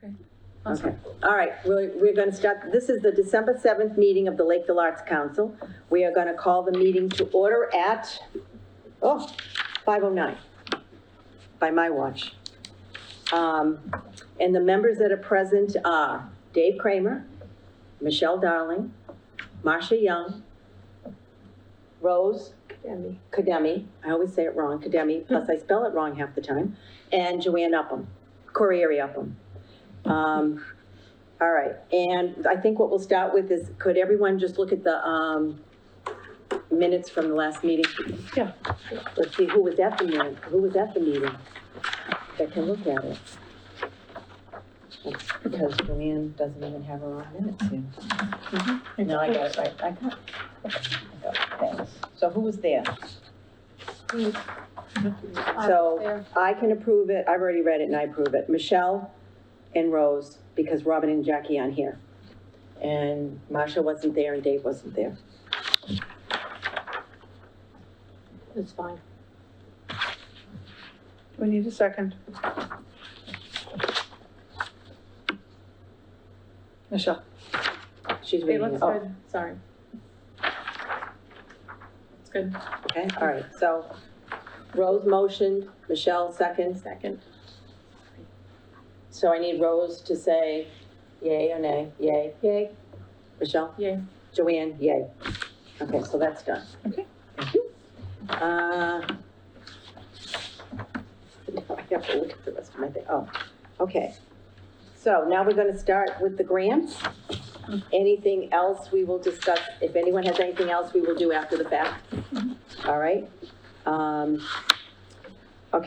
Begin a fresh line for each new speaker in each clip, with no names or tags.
Okay. Awesome.
Okay, all right, we're going to start, this is the December 7th meeting of the Lakeville Arts Council. We are going to call the meeting to order at, 5:09, by my watch. And the members that are present are Dave Kramer, Michelle Darling, Marcia Young, Rose Kademi, I always say it wrong, Kademi, plus I spell it wrong half the time, and Joanne Upham, Corriere Upham. All right, and I think what we'll start with is, could everyone just look at the minutes from the last meeting?
Yeah.
Let's see, who was at the meeting, that can look at it. That's because Joanne doesn't even have her own minutes here. No, I got it right, I got it, thanks. So who was there? So I can approve it, I've already read it and I approve it. Michelle and Rose, because Robin and Jackie aren't here. And Marcia wasn't there and Dave wasn't there.
It's fine.
We need a second. Michelle.
She's
It
reading
looks
it. Oh,
good, sorry. It's good.
okay, all right, so Rose motioned, Michelle second.
Second.
So I need Rose to say yay or nay, yay.
Yay.
Michelle?
Yay.
Joanne, yay. Okay, so that's done.
Okay.
Thank you. I have to look at the rest of my thing. Oh, okay. So now we're going to start with the grants. Anything else we will discuss, if anyone has anything else, we will do after the fact. All right? Okay,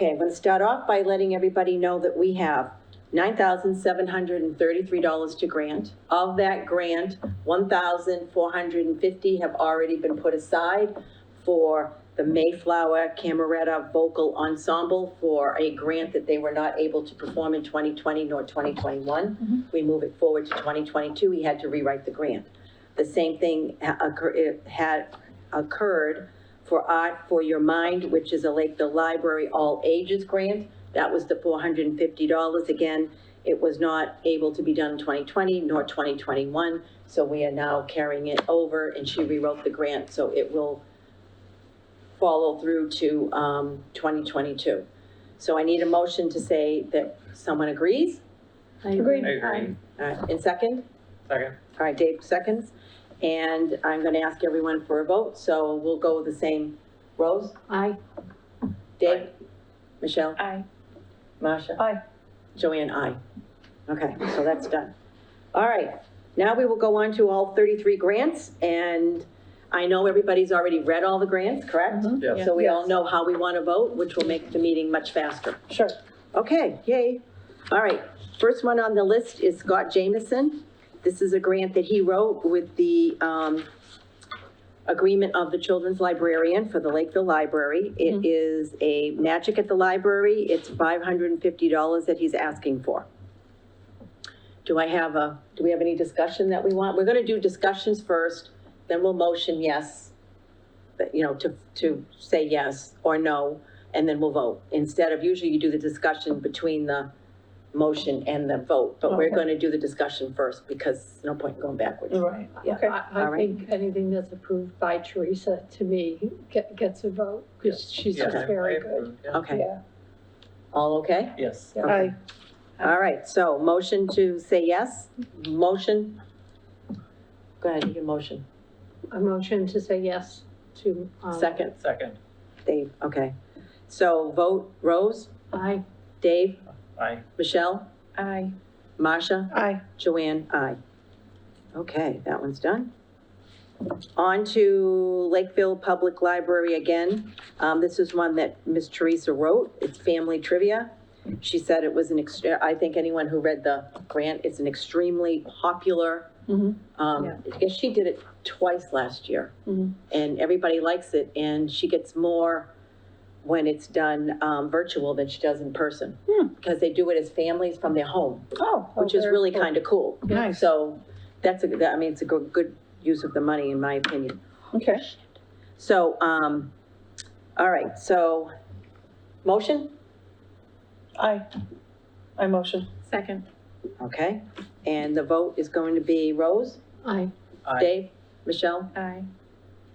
I'm going to start off by letting everybody know that we have $9,733 to grant. Of that grant, $1,450 have already been put aside for the Mayflower Cameretta Vocal Ensemble for a grant that they were not able to perform in 2020 nor 2021. We move it forward to 2022. We had to rewrite the grant. The same thing had occurred for Art for Your Mind, which is a Lakeville Library All Ages grant. That was the $450. Again, it was not able to be done in 2020 nor 2021. So we are now carrying it over and she rewrote the grant. So it will follow through to 2022. So I need a motion to say that someone agrees.
I agree.
I agree.
All right, in second?
Second.
All right, Dave seconds. And I'm going to ask everyone for a vote. So we'll go with the same. Rose?
Aye.
Dave? Michelle?
Aye.
Marcia?
Aye.
Joanne, aye. Okay, so that's done. All right, now we will go on to all 33 grants, and I know everybody's already read all the grants, correct?
Yes.
So we all
Yes.
know how we want to vote, which will make the meeting much faster.
Sure.
Okay, yay. All right, first one on the list is Scott Jameson. This is a grant that he wrote with the agreement of the children's librarian for the Lakeville Library. It is a Magic at the Library. It's $550 that he's asking for. Do we have any discussion that we want? We're gonna do discussions first, then we'll motion yes, but, you know, to say yes or no, and then we'll vote. Instead of, usually you do the discussion between the motion and the vote, but we're
Okay.
gonna do the discussion first because there's no point in going backwards.
Right,
Yeah.
okay.
All
I
right.
think anything that's approved by Teresa, to me, gets a vote, because she's
Yes,
just
I
very
approve,
good.
yeah.
Okay,
Yeah.
all okay?
Yes.
Yeah.
Aye.
All right, so motion to say yes, motion. Go ahead, you can motion.
A motion to say yes to.
Second,
Second.
Dave, okay. So vote, Rose,
Aye.
Dave,
Aye.
Michelle,
Aye.
Marcia,
Aye.
Joanne, aye. Okay, that one's done. On to Lakeville Public Library again. This is one that Miss Teresa wrote. It's family trivia. She said it was I think anyone who read the grant, it's an extremely popular,
Yeah.
I guess she did it twice last year.
Mhm.
And everybody likes it, and she gets more when it's done virtual than she does in person. Because they do it as families from their home,
Oh.
which is
very
really
cool.
kind of cool.
Nice.
So that's it's a good use of the money, in my opinion.
Okay.
So, all right, so, motion?
Aye. I motion.
Second.
Okay, and the vote is going to be Rose,
Aye.
Aye.
Dave, Michelle,
Aye.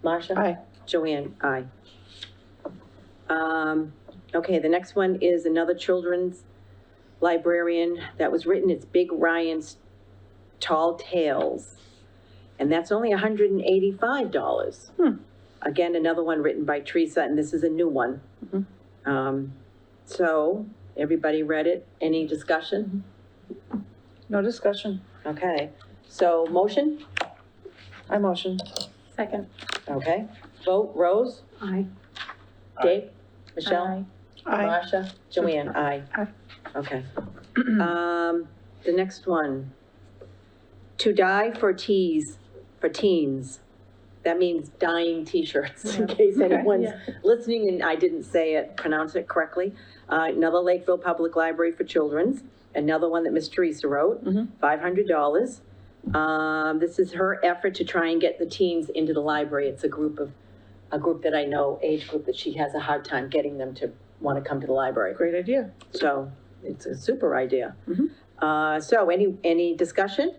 Marcia?
Aye.
Joanne, aye. Okay, the next one is another children's librarian that was written, it's Big Ryan's Tall Tales. And that's only $185. Again, another one written by Teresa, and this is a new one. So, everybody read it, any discussion?
No discussion.
Okay, so motion,
I motion.
Second.
okay, vote, Rose,
Aye.
Dave, Michelle?
Aye.
Aye.
Marcia? Joanne, aye.
Aye.
Okay. The next one. To die for teens. That means dying t-shirts, in case
Okay.
anyone's
Yeah.
listening and I didn't pronounce it correctly. Another Lakeville Public Library for Children's, another one that Miss Teresa wrote, $500. This is her effort to try and get the teens into the library. It's a group that I know, age group, that she has a hard time getting them to want to come to the library.
Great idea.
So it's a super idea.
Mhm.
So any discussion?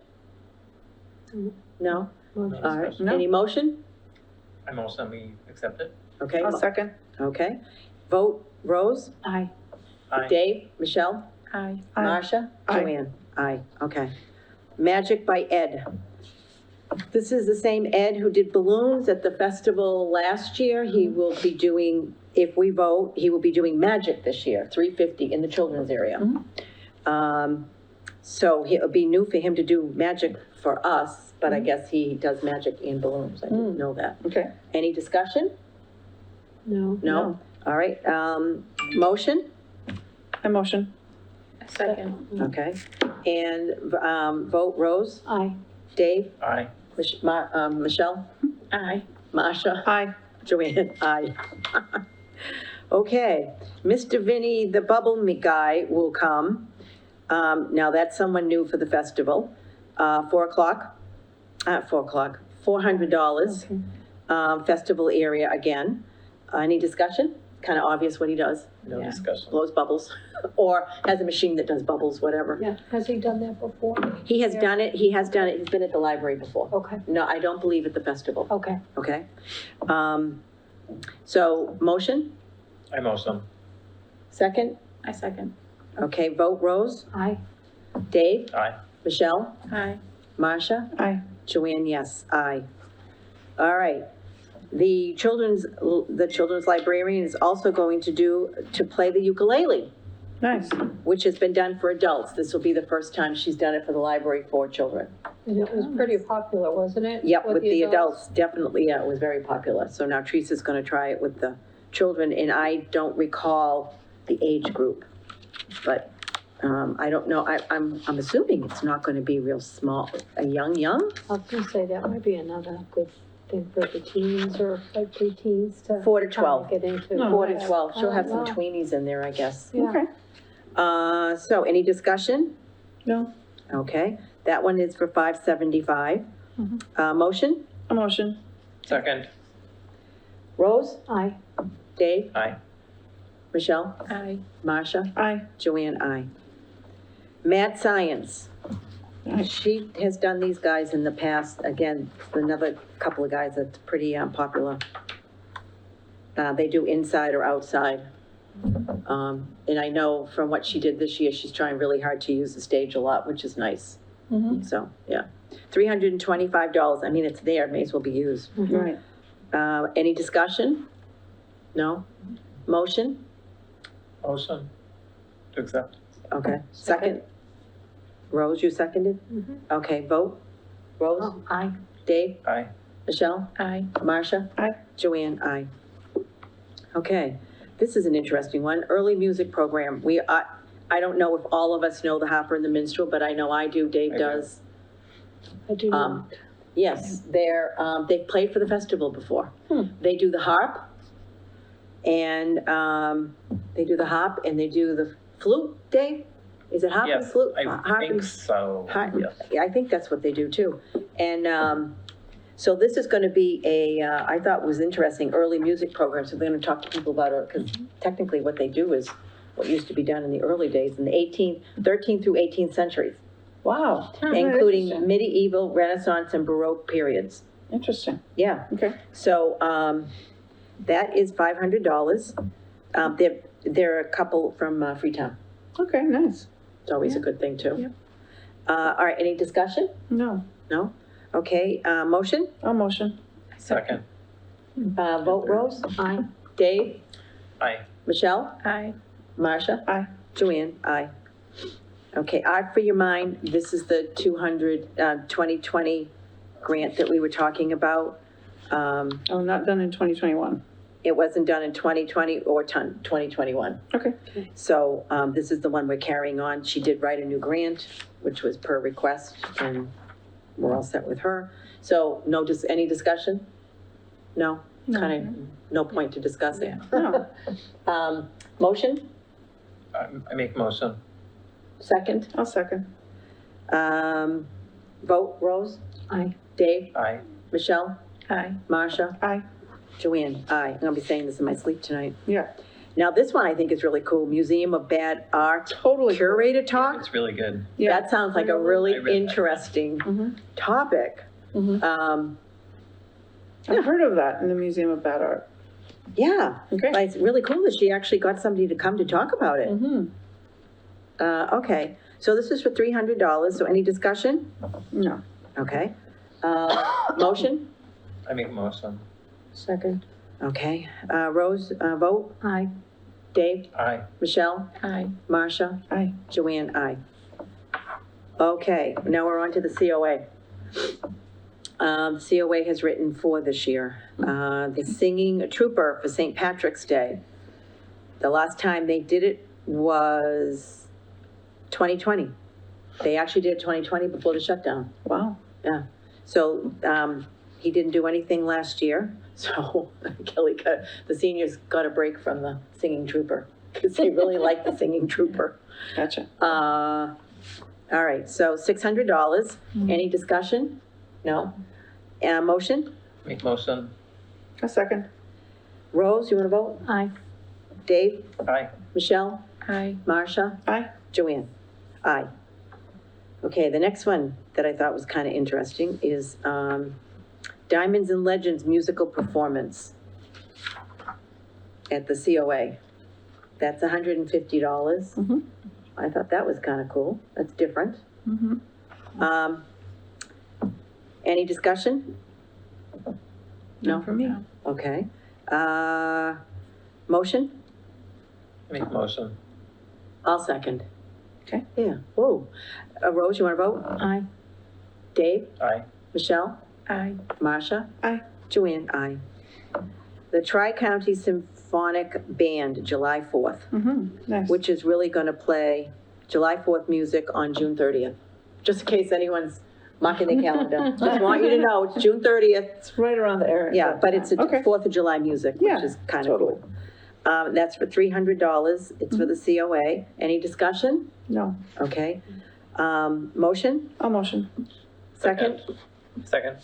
No?
Motion.
All right,
No.
any motion?
I motion we accept it.
Okay,
I'll second.
okay. Vote, Rose,
Aye.
Aye.
Dave, Michelle,
Aye.
Aye.
Marcia,
Aye.
Joanne, aye, okay. Magic by Ed. This is the same Ed who did balloons at the festival last year. He will be doing, if we vote, he will be doing magic this year, $350 in the children's area. So it'll be new for him to do magic for us, but I guess he does magic in balloons. I didn't know that.
Okay.
Any discussion?
No.
No? All right, motion?
I motion.
Second.
Okay. And, vote, Rose,
Aye.
Dave,
Aye.
Michelle,
Aye.
Masha,
Aye.
Joanne, aye. Okay, Mr. Vinny, the bubble guy will come. Now that's someone new for the festival. 4:00, $400,
Okay.
festival area again. Any discussion? Kind of obvious what he does,
No
Yeah.
discussion.
blows bubbles, or has a machine that does bubbles, whatever.
Yeah, has he done that before?
He has done it, he's been at the library before.
Okay,
No, I don't believe at the festival,
okay.
okay? So, motion,
I motion.
second?
I second.
Okay, vote, Rose,
Aye.
Dave,
Aye.
Michelle,
Aye.
Marcia,
Aye.
Joanne, yes, aye. All right, the children's librarian is also going to play the ukulele,
Nice.
which has been done for adults. This will be the first time she's done it for the library for children.
And it was pretty popular, wasn't it?
Yep, with the adults, definitely, yeah, it was very popular. So now Teresa's gonna try it with the children, and I don't recall the age group. But, I don't know, I'm assuming it's not gonna be real small, a young?
I was gonna say, that might be another good thing for the teens or like preteens to.
4 to
kinda
12.
Get into.
Oh,
4 to 12, she'll have some
Wow.
tweenies in there, I guess.
Yeah.
Okay.
So any discussion?
No.
Okay, that one is for $575. Motion?
A motion.
Second.
Rose,
Aye.
Dave,
Aye.
Michelle,
Aye.
Marcia,
Aye.
Joanne, aye. Mad Science.
Nice.
She has done these guys in the past, again, another couple of guys that's pretty popular. They do inside or outside. And I know from what she did this year, she's trying really hard to use the stage a lot, which is nice. So, yeah. $325, I mean, it's there, may as well be used.
Right.
Any discussion? No? Motion?
Motion to accept.
Okay, second? Rose, you seconded?
Mhm.
Okay, vote? Rose?
Oh, aye.
Dave?
Aye.
Michelle?
Aye.
Marcia?
Aye.
Joanne, aye. Okay, this is an interesting one. Early music program. I don't know if all of us know the Harper and the Minstrel, but I know I do. Dave
I do.
does.
I do not.
Yes, they've played for the festival before. They do the harp, and they do the flute, Dave? Is it harp and
Yes,
flute?
I
Harp
think
and-
so.
Hi-
Yes.
Yeah, I think that's what they do too. And so this is going to be I thought was interesting, early music program. So they're going to talk to people about it because technically what they do is what used to be done in the early days in the 13th through 18th centuries.
Wow.
including
Interesting.
medieval, Renaissance, and Baroque periods.
Interesting.
Yeah,
Okay.
so, that is $500. There are a couple from Freetown.
Okay, nice.
It's always a good thing, too.
Yep.
All right, any discussion?
No,
No? Okay, motion?
I'll motion.
Second.
Vote, Rose?
Aye.
Dave?
Aye.
Michelle?
Aye.
Marcia?
Aye.
Joanne? Aye. Okay, Art for Your Mind, this is the 2020 grant that we were talking about.
Oh, not done in 2021.
It wasn't done in 2020 or 2021.
Okay.
So this is the one we're carrying on. She did write a new grant, which was per request, and we're all set with her. So any discussion? No?
No.
Kind of, no point to discussing.
No.
Motion?
I make motion.
Second?
I'll second.
Vote, Rose?
Aye.
Dave?
Aye.
Michelle?
Aye.
Marcia?
Aye.
Joanne? Aye. I'm gonna be saying this in my sleep tonight.
Yeah,
Now, this one I think is really cool. Museum of Bad Art
totally.
Curator Talk.
It's really good.
Yeah.
That sounds like a
I
really
read that.
interesting
Mhm.
topic.
Mhm.
Yeah.
I've heard of that in the Museum of Bad Art.
Yeah,
Okay.
like, it's really cool that she actually got somebody to come to talk about it.
Mm-hmm.
Okay, so this is for $300, so any discussion?
No.
Okay. Motion?
I make motion.
Second.
Okay, Rose, vote?
Aye.
Dave?
Aye.
Michelle?
Aye.
Marcia?
Aye.
Joanne? Aye. Okay, now we're on to the COA. COA has written for this year, the Singing Trooper for St. Patrick's Day. The last time they did it was 2020. They actually did it 2020 before the shutdown.
Wow.
Yeah. So he didn't do anything last year. So the seniors got a break from the Singing Trooper because they really like the Singing Trooper.
Gotcha.
All right, so $600. Any discussion? No? Motion?
Make motion.
A second.
Rose, you want to vote?
Aye.
Dave?
Aye.
Michelle?
Aye.
Marcia?
Aye.
Joanne? Aye. Okay, the next one that I thought was kind of interesting is Diamonds and Legends musical performance at the COA. That's $150.
Mhm.
I thought that was kind of cool. That's different.
Mm-hmm.
Any discussion? No?
For me.
Okay. Motion?
I make motion.
I'll second.
Okay.
Yeah, whoa. Rose, you want to vote?
Aye.
Dave?
Aye.
Michelle?
Aye.
Marcia?
Aye.
Joanne? Aye. The Tri-County Symphonic Band, July 4th,
Mm-hmm. Nice.
which is really going to play July 4th music on June 30th. Just in case anyone's marking their calendar. Just want you to know, it's June 30th.
It's right around the area.
Yeah, but it's a
Okay.
4th of July music, which
Yeah,
is kind of
totally.
cool. That's for $300. It's for the COA. Any discussion?
No.
Okay. Motion?
I'll motion.
Second?
Second.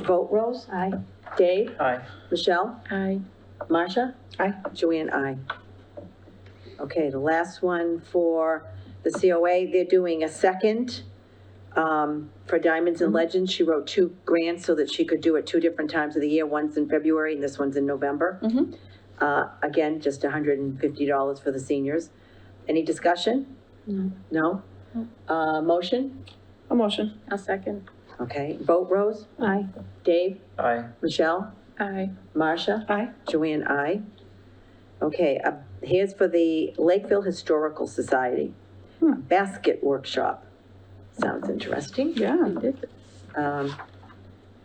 Vote, Rose?
Aye.
Dave?
Aye.
Michelle?
Aye.
Marcia?
Aye.
Joanne, aye. Okay, the last one for the COA, they're doing a second for Diamonds and Legends. She wrote 2 grants so that she could do it 2 different times of the year. One's in February and this one's in November.
Mhm.
Again, just $150 for the seniors. Any discussion?
No.
No? Motion?
I'll motion.
I'll second.
Okay, vote, Rose?
Aye.
Dave?
Aye.
Michelle?
Aye.
Marcia?
Aye.
Joanne, aye. Okay, here's for the Lakeville Historical Society. Basket workshop. Sounds interesting.
Yeah.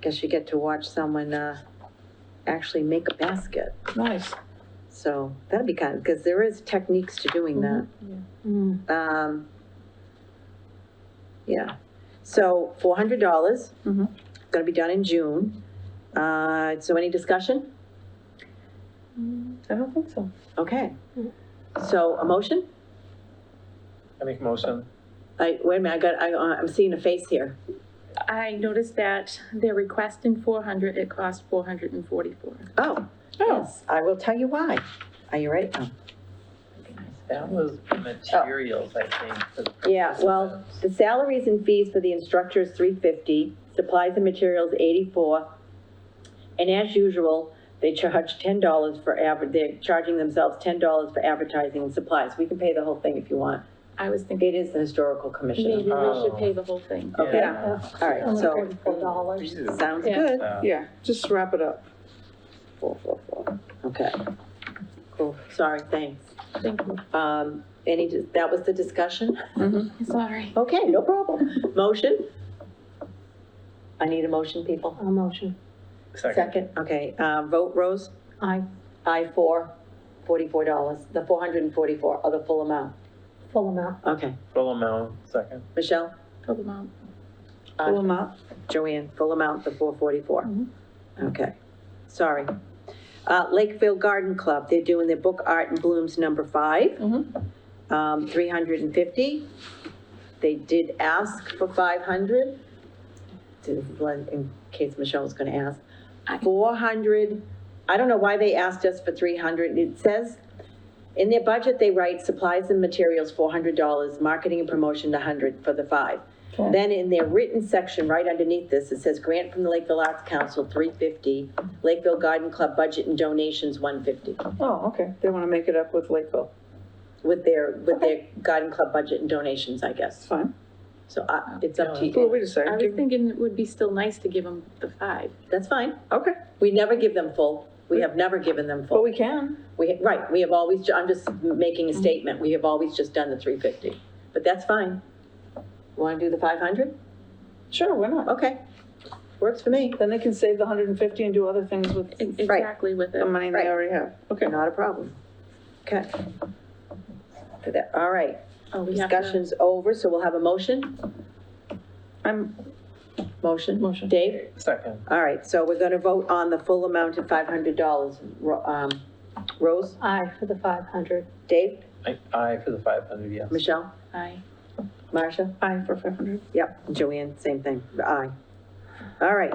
Guess you get to watch someone actually make a basket.
Nice.
So that'd be kind of, because there is techniques to doing that.
Mm.
Yeah. So $400.
Mhm.
Gonna be done in June. So any discussion?
I don't think so.
Okay. So a motion?
I make motion.
Wait a minute, I'm seeing a face here.
I noticed that they're requesting 400, it costs 444.
Oh,
Oh.
yes, I will tell you why. Are you ready? Oh.
That was materials, I think. for the
Yeah, well,
participants.
the salaries and fees for the instructors, $350, supplies and materials, $84. And as usual, they charge $10 for they're charging themselves $10 for advertising and supplies. We can pay the whole thing if you want.
I was thinking
It is the historical commission.
maybe we
Oh.
should pay the whole thing.
Okay.
Yeah.
All right, so,
$134.
Phew.
sounds
Yeah.
good.
Yeah, just wrap it up.
444, okay. Cool, sorry, thanks.
Thank you.
That was the discussion?
Sorry.
Okay, no problem. Motion? I need a motion, people.
A motion.
Second.
Okay, vote, Rose?
Aye.
Aye, $44, the 444, or the full amount?
Full amount.
Okay.
Full amount, second.
Michelle?
Full amount.
Full amount.
Joanne, full amount, the 444.
Mhm.
Okay, sorry. Lakeville Garden Club, they're doing their book Art and Blooms #5. 350. They did ask for 500. In case Michelle was gonna ask. 400, I don't know why they asked us for 300. It says, in their budget, they write supplies and materials, $400, marketing and promotion, 100 for the 5.
Okay.
Then in their written section, right underneath this, it says grant from the Lakeville Arts Council, 350, Lakeville Garden Club budget and donations, 150,
Oh, okay, they want to make it up with Lakeville.
with their garden club budget and donations, I
It's
guess.
fine.
So it's up to
Well,
you.
wait a
I
second.
was thinking it would be still nice to give them the 5.
That's fine.
Okay,
We never give them full. We have never given them
but
full.
we can.
Right, we have always, I'm just making a statement, we have always just done the 350, but that's fine. Want to do the 500?
Sure, why not?
Okay, works for me,
Then they can save the 150 and do other things with
Exactly with
the
it.
money
Right.
they already have. Okay.
not a problem. Okay. For that, all right,
Oh, we have to-
discussion's over, so we'll have a motion? Motion?
Motion.
Dave?
Second.
All right, so we're gonna vote on the full amount of $500. Rose?
Aye for the 500.
Dave?
Aye for the 500, yes.
Michelle?
Aye.
Marcia?
Aye for 500.
Yep, Joanne, same thing, aye. All right.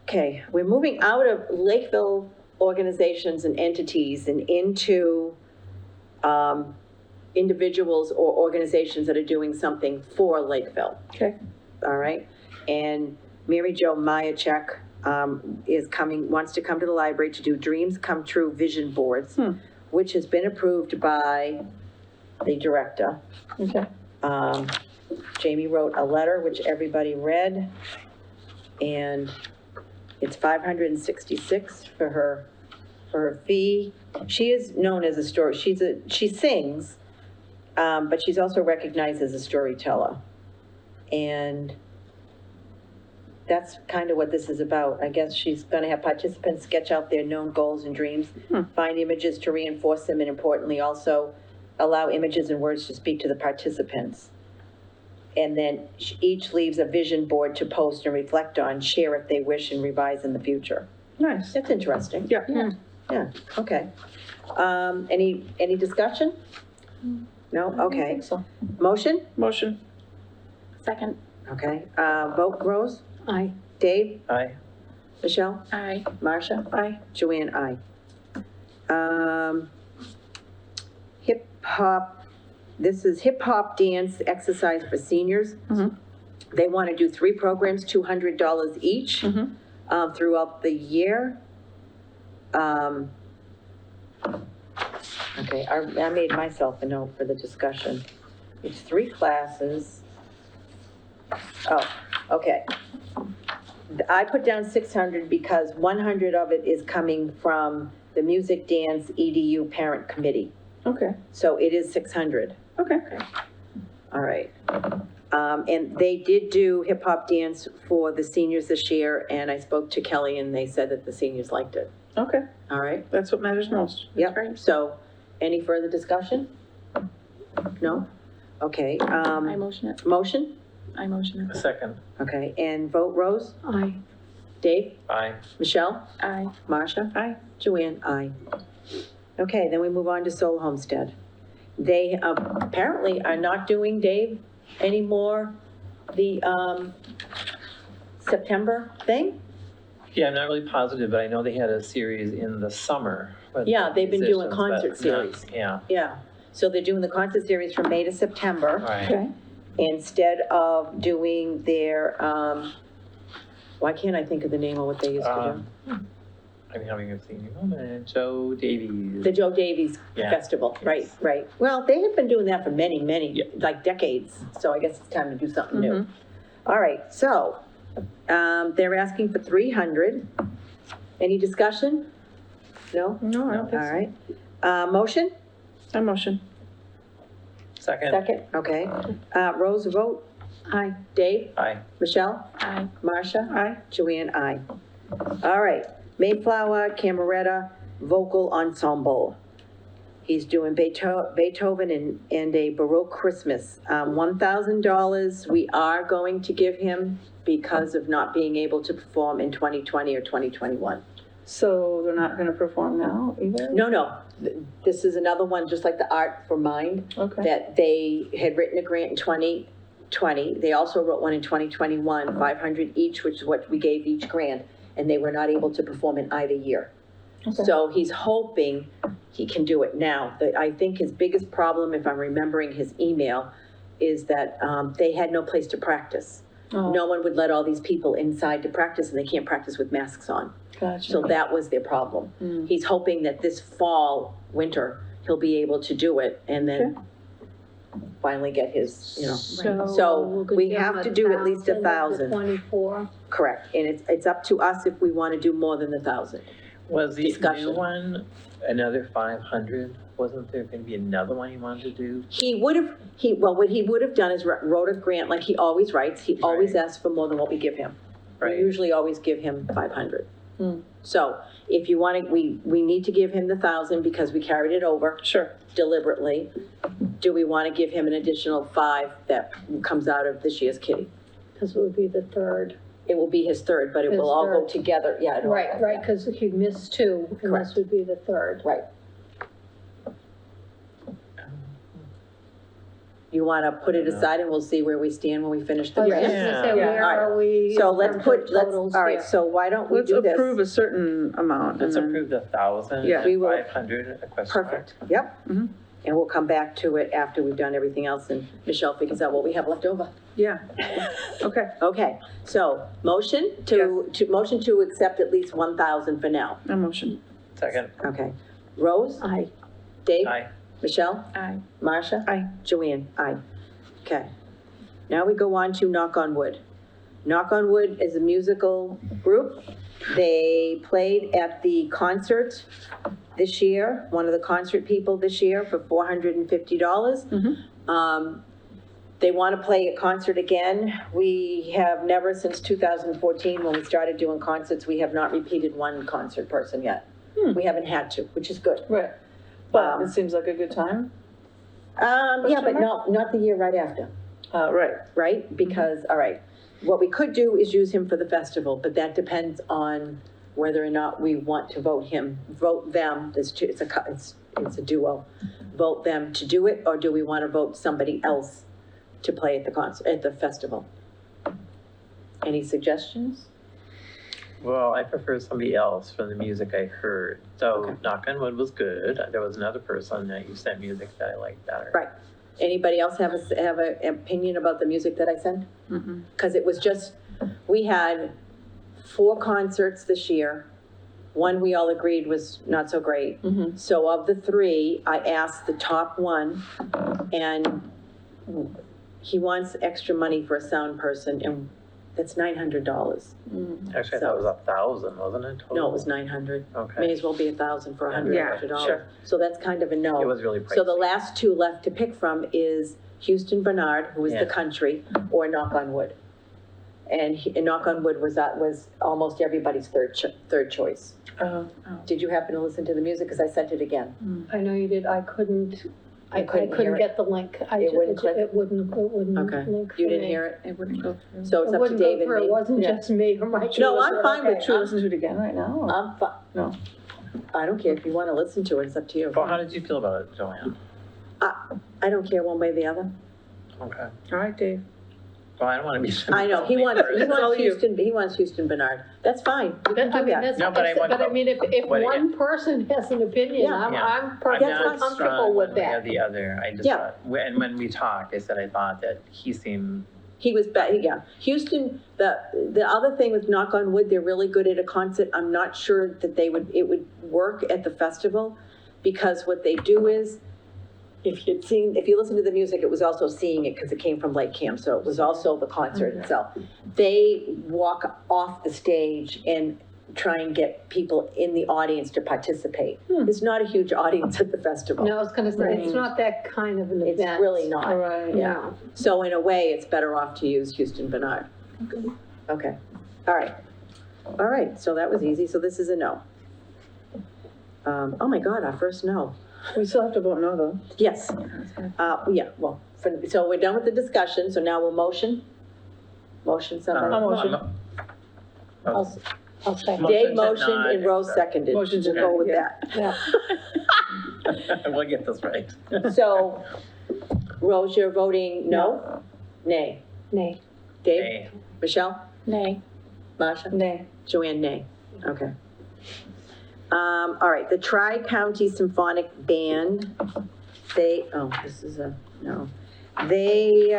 Okay, we're moving out of Lakeville organizations and entities and into individuals or organizations that are doing something for Lakeville,
Okay.
all right? And Mary Jo Myachek wants to come to the library to do Dreams Come True vision boards, which has been approved by the director.
Okay.
Jamie wrote a letter, which everybody read, and it's $566 for her fee. She is known as a she sings, but she's also recognized as a storyteller. And that's kind of what this is about. I guess she's gonna have participants sketch out their known goals and dreams, find images to reinforce them, and importantly, also allow images and words to speak to the participants. And then each leaves a vision board to post and reflect on, share if they wish, and revise in the future.
Nice.
That's interesting.
Yeah.
Yeah, okay. Any discussion? No, okay.
So,
Motion?
motion.
Second.
Okay, vote, Rose?
Aye.
Dave?
Aye.
Michelle?
Aye.
Marcia?
Aye.
Joanne, aye. Hip hop, this is hip hop dance exercise for seniors.
Mhm.
They want to do 3 programs, $200 each, throughout the year. Okay, I made myself a note for the discussion. It's 3 classes. Oh, okay. I put down 600 because 100 of it is coming from the Music Dance EDU Parent Committee.
Okay.
So it is 600.
Okay.
All right. And they did do hip hop dance for the seniors this year, and I spoke to Kelly and they said that the seniors liked it.
Okay.
All right?
That's what matters most.
Yep.
right.
So any further discussion? No? Okay.
I motion it.
Motion?
I motion it.
Second.
Okay. And vote, Rose?
Aye.
Dave?
Aye.
Michelle?
Aye.
Marcia?
Aye.
Joanne, aye. Okay, then we move on to Seoul Homestead. They apparently are not doing, Dave, anymore, the September thing?
Yeah, I'm not really positive, but I know they had a series in the summer. with
Yeah, they've been doing
musicians,
concert
but not-
series.
Yeah.
Yeah, So they're doing the concert series from May to September.
Right.
Okay.
Instead of doing their, why can't I think of the name of what they used to do?
I'm having a senior moment. Joe Davies.
The Joe Davies
Yeah.
Festival, right,
Yes.
right. Well, they have been doing that for many,
Yeah.
like decades, so I guess it's time to do something new.
Mhm.
All right, so, they're asking for 300. Any discussion? No?
No, I don't
All
think so.
right. Motion?
A motion.
Second.
Second, okay. Rose, a vote?
Aye.
Dave?
Aye.
Michelle?
Aye.
Marcia?
Aye.
Joanne, aye. All right, Mayflower Cameretta Vocal Ensemble. He's doing Beethoven and a Baroque Christmas. $1,000 we are going to give him because of not being able to perform in 2020 or 2021.
So they're not gonna perform now either?
No, this is another one, just like the Art for Mind,
Okay.
that they had written a grant in 2020. They also wrote one in 2021, 500 each, which is what we gave each grant, and they were not able to perform in either year.
Okay.
So he's hoping he can do it now. I think his biggest problem, if I'm remembering his email, is that they had no place to practice.
Oh,
No one would let all these people inside to practice, and they can't practice with masks on.
gotcha.
So that was their problem.
Mm.
He's hoping that this fall, winter, he'll be able to do it and then finally get his, So
we're gonna
we
give 'em
have to do at least
1,000
1,000.
of the 24.
correct. And it's up to us if we want to do more than 1,000.
Was the
Discussion.
new one another 500? Wasn't there going to be another one you wanted to do?
What he would have done is wrote a grant like he always writes. He always
Right.
asks for more than what we give him. We
Right.
usually always give him 500.
Hmm.
So if you want to, we need to give him the 1,000 because we carried it over
Sure.
deliberately. Do we want to give him an additional 5 that comes out of this year's kitty?
Because it would be the third.
It will be his third, but it
His
will all go
third.
together, yeah. it'll all
Right,
go,
right,
yeah.
because he missed 2, and
Correct.
this would be the third.
Right. You want to put it aside and we'll see where we stand when we finish the
I was
grant?
just gonna say,
Yeah.
where
All right.
are we?
So
in
let's
terms
put,
of
let's,
totals
all right,
here?
so why don't we
Let's
do this?
approve a certain amount and
Let's
then,
approve the 1,000
Yeah.
We
and
will-
500 a question mark.
Perfect, yep.
Mhm.
And we'll come back to it after we've done everything else and Michelle figures out what we have left over.
yeah. Okay,
Okay, so motion motion to accept at least 1,000 for now.
a motion.
Second.
Okay. Rose?
Aye.
Dave?
Aye.
Michelle?
Aye.
Marcia?
Aye.
Joanne? Aye. Okay. Now we go on to Knock on Wood. Knock on Wood is a musical group. They played at the concert this year, one of the concert people this year for $450. They want to play a concert again. We have never, since 2014, when we started doing concerts, we have not repeated one concert person yet. We haven't had to, which is good.
Right. But it seems like a good time.
Yeah, but not the year right after.
Right.
Right? Because, all right, what we could do is use him for the festival, but that depends on whether or not we want to vote them, it's a duo, vote them to do it, or do we want to vote somebody else to play at the concert, at the festival? Any suggestions?
Well, I prefer somebody else from the music I heard. So
Okay.
Knock on Wood was good. There was another person that you sent music that I liked better.
Right. Anybody else have an opinion about the music that I sent?
Mhm.
Because it was just, we had 4 concerts this year. One we all agreed was not so great.
Mhm.
So of the 3, I asked the top one, and he wants extra money for a sound person, and that's $900.
Actually, I thought it was 1,000, wasn't it? Total?
No, it was 900. May
Okay.
as well be 1,000 for $100
Yeah,
extra dollars.
sure.
So that's kind of a no.
It was really pricey.
So the last 2 left to pick from is Houston Bernard, who is the
Yeah.
country, or Knock on Wood. And Knock on Wood was almost everybody's third choice.
Oh,
Did you happen to listen to the music? Because I sent it again.
I know you did, I couldn't
You couldn't hear it?
get the link.
It wouldn't click?
It wouldn't
Okay.
link for
You didn't
me.
hear it?
it wouldn't go through.
So it's
It
up to
wouldn't go
Dave and
through. It
me.
wasn't
Yeah.
just me or my.
No, I'm fine with
Should we listen to it again right now? or-
I'm fine.
No.
I don't care if you want to listen to it. It's up to you.
Well, how did you feel about it, Joanne?
I don't care one way or the other.
Okay.
All right, Dave.
Well, I don't wanna be.
I know, he wants
all you.
Houston Bernard. That's fine. We can
I
do
mean,
that.
that's,
No, but I want-
but I mean, if
what-
one person has an opinion,
Yeah.
I'm
I'm
perfectly
not
comfortable
strong
with
one way or
that.
the other, I just
Yeah.
thought, when we talked, I said I thought that he seemed,
He was, yeah. Houston, the other thing with knock on wood, they're really good at a concert. I'm not sure that it would work at the festival, because what they do is, if you listen to the music, it was also seeing it, because it came from LakeCAM, so it was also the concert itself. They walk off the stage and try and get people in the audience to participate. There's not a huge audience at the festival.
No, I was gonna say, it's not that kind of an event.
It's really not.
All right.
Yeah.
No.
So in a way, it's better off to use Houston Bernard. Okay, all right. All right, so that was easy, so this is a no. Oh my God, our first no.
We still have to vote no, though.
Yes, yeah, well, so we're done with the discussion, so now we'll motion? Motion somebody?
I'll motion.
I'll second.
Dave
Motion to
motioned
not
and Rose
accept.
seconded.
Motion to
We'll go with
yeah.
that.
Yeah.
we'll get this right.
So, Rose, you're voting no? Nay.
Nay.
Dave?
Hey,
Michelle?
Nay.
Masha?
Nay.
Joanne, nay. Okay. All right, the Tri-County Symphonic Band, this is a, no. They,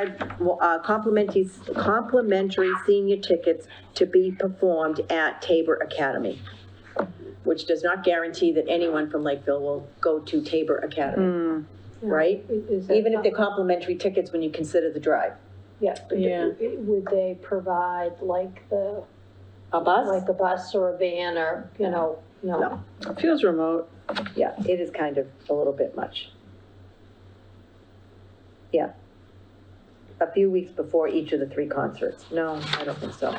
complimentary senior tickets to be performed at Tabor Academy, which does not guarantee that anyone from Lakeville will go to Tabor Academy, right?
Is that
Even if they're complimentary tickets when you consider the drive.
Yeah. but
Yeah.
Would they provide like
A bus?
like a bus or a van or, no?
No.
It feels remote.
Yeah, it is kind of a little bit much. Yeah. A few weeks before each of the 3 concerts. No, I don't think so.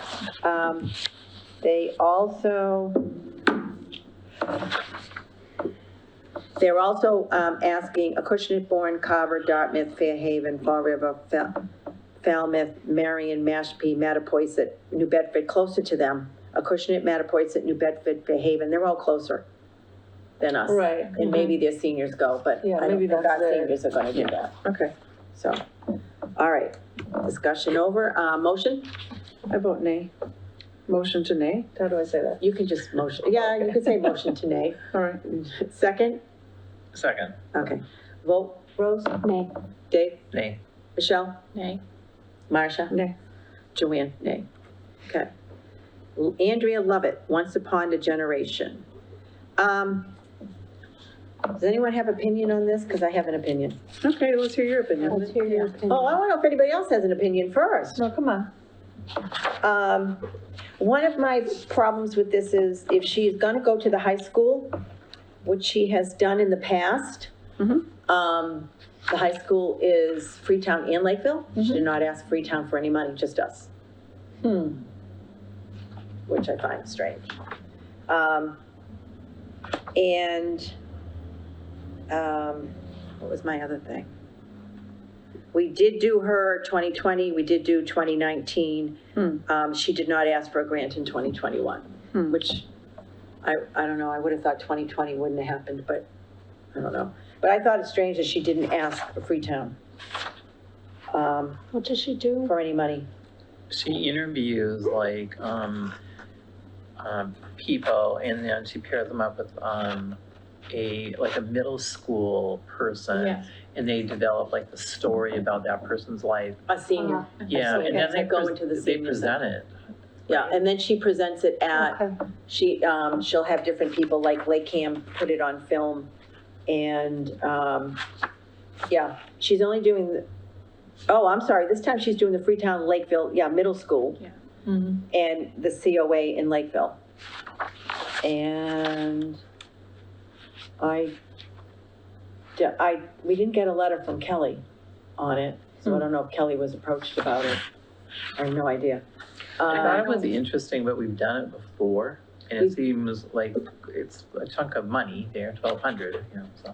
They're also asking Acushnet-Bourne, Carver, Dartmouth, Fairhaven, Fall River, Falmouth, Marion, Mashpee, Mattapoisett, New Bedford, closer to them. Acushnet, Mattapoisett, New Bedford, Fairhaven, they're all closer than us.
Right.
And maybe their seniors go, but
Yeah,
I don't
maybe
think
that's
our
their-
seniors are gonna do
Yeah.
that.
Okay.
So, all right, discussion over, motion?
I vote nay. Motion to nay? How do I say that?
You can just motion, yeah, you can say motion to nay.
All right.
Second?
second,
Okay. Vote, Rose?
Nay.
Dave?
nay.
Michelle?
Nay.
Marcia?
Nay.
Joanne? Nay. Okay. Andrea Lovett, Once Upon a Generation. Does anyone have opinion on this? Because I have an opinion.
Okay, let's hear your opinion.
Let's hear your opinion.
Oh, I want to know if anybody else has an opinion first.
No, come on.
One of my problems with this is if she's gonna go to the high school, which she has done in the past,
Mhm.
the high school is Freetown and Lakeville. She did not ask Freetown for any money, just us, which I find strange. What was my other thing? We did do her 2020, we did do 2019. She did not ask for a grant in 2021, which I don't know, I would have thought 2020 wouldn't have happened, but I don't know. But I thought it strange that she didn't ask for Freetown
What does she do?
for any money.
She interviews like, people and then she pairs them up with, like a middle school person.
Yes.
And they develop like the story about that person's life.
A senior,
Uh-huh.
Yeah, and then
Yes,
they
I go into the
they
senior
present it.
yeah, and then she presents it at,
Okay.
she'll have different people, like LakeCAM put it on film, and, yeah, she's only doing I'm sorry, this time she's doing the Freetown Lakeville, middle school.
Yeah.
And the COA in Lakeville. And we didn't get a letter from Kelly on it, so I don't know if Kelly was approached about it. I have no idea.
I thought it was interesting, but we've done it before, and it seems like it's a chunk of money there, 1,200, so.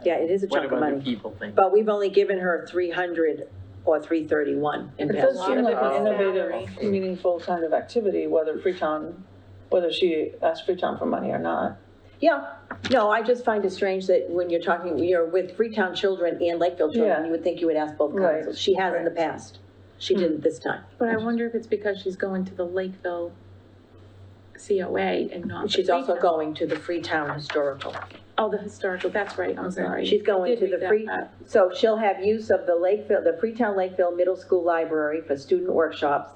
Yeah, it is a
What
chunk
do
of
other
money,
people think?
but we've only given her 300 or 331 in
It
past
does seem
years.
like an
Oh.
innovative, meaningful kind of activity, whether she asked Freetown for money or not.
Yeah, no, I just find it strange that when you're with Freetown children and Lakeville children,
Yeah.
you would think you would ask both
Right.
councils. She has in the past. She didn't this time.
But I wonder if it's because she's going to the Lakeville COA and not the
She's also
Freetown.
going to the Freetown Historical.
Oh, the historical, that's right, I'm sorry.
She's going
I did
to the
read
free,
that.
so she'll have use of the Freetown Lakeville Middle School Library for student workshops.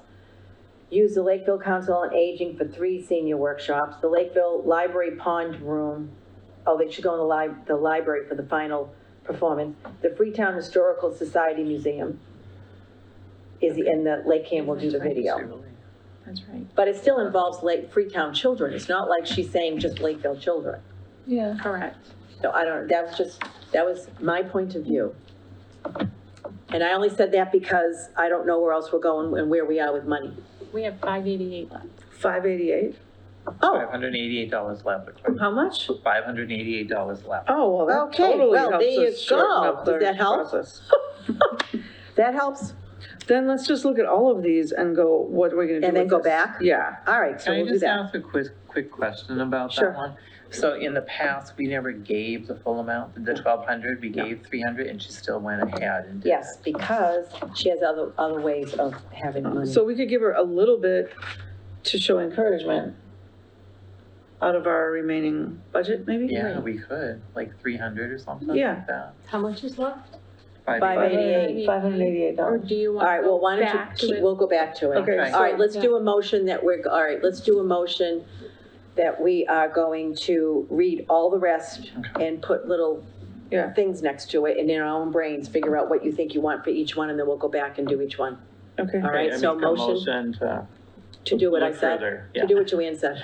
Use the Lakeville Council on Aging for 3 senior workshops. The Lakeville Library Pond Room, they should go in the library for the final performance. The Freetown Historical Society Museum and the LakeCAM will do the video.
That's right,
But it still involves Freetown children. It's not like she's saying just Lakeville children.
Yeah.
correct.
So I don't, that was my point of view. And I only said that because I don't know where else we're going and where we are with money.
We have 588 left.
588.
Oh,
$588 left, according
How much?
$588 left.
Oh, well, that
Okay,
totally
well,
helps
there you
us shorten
go.
up the
Does that help?
process.
that helps.
Then let's just look at all of these and go, what are we gonna do
And then
with
go
this?
back?
Yeah.
All right, so
Can I
we'll do
just
that.
ask a quick question about
Sure.
that one? So in the past, we never gave the full amount, the 1,200, we gave 300, and she still went ahead and did
Yes, because she has other ways of having money.
So we could give her a little bit to show encouragement out of our remaining budget, maybe?
Yeah, we could, like 300 or something
Yeah.
like that.
How much is left?
588.
$588.
Or do you
All
want
right,
to
well,
go
why don't
back
you,
to it?
we'll go back to it.
Okay,
Okay.
All right, let's
so-
do a motion let's do a motion that we are going to read all the rest and put little
Yeah.
things next to it, and in our own brains, figure out what you think you want for each one, and then we'll go back and do each one.
Okay.
All right,
I
so
make a
motion
to
to do what I
look
said,
further,
to
yeah.
do what Joanne said.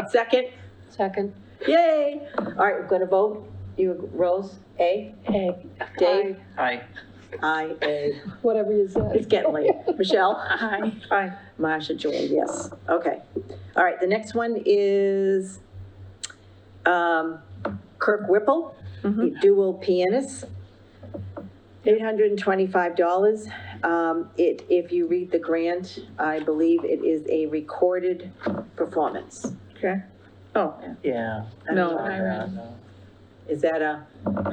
Second,
Second.
yay! All right, we're gonna vote. You, Rose, A,
Egg.
Dave,
Aye.
I, A.
Whatever you said.
It's getting late. Michelle?
Hi.
Aye.
Marcia, Joanne, yes. Okay. All right, the next one is Kirk Whipple,
Mhm.
dual pianist, $825. If you read the grant, I believe it is a recorded performance.
Okay. Oh,
Yeah.
No.
I read.
Is that a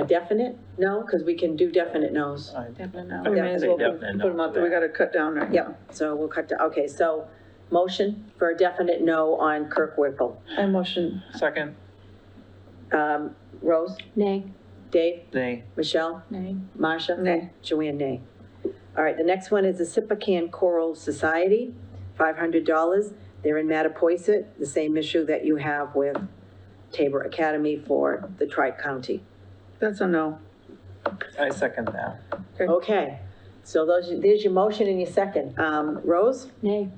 definite no? Because we can do definite no's.
Definitely no.
we may as well put
Definite
them
no
up,
for
we
that.
gotta cut down right now.
Yep, so we'll cut to, okay, so motion for a definite no on Kirk Whipple.
I motion,
Second,
Rose,
Nay.
Dave,
nay.
Michelle,
Nay.
Marcia?
nay.
Joanne, nay. All right, the next one is the Sippacan Choral Society, $500. They're in Mattapoisett, the same issue that you have with Tabor Academy for the Tri-County.
That's a no.
I second that.
Okay, so there's your motion and your second. Rose,
Nay.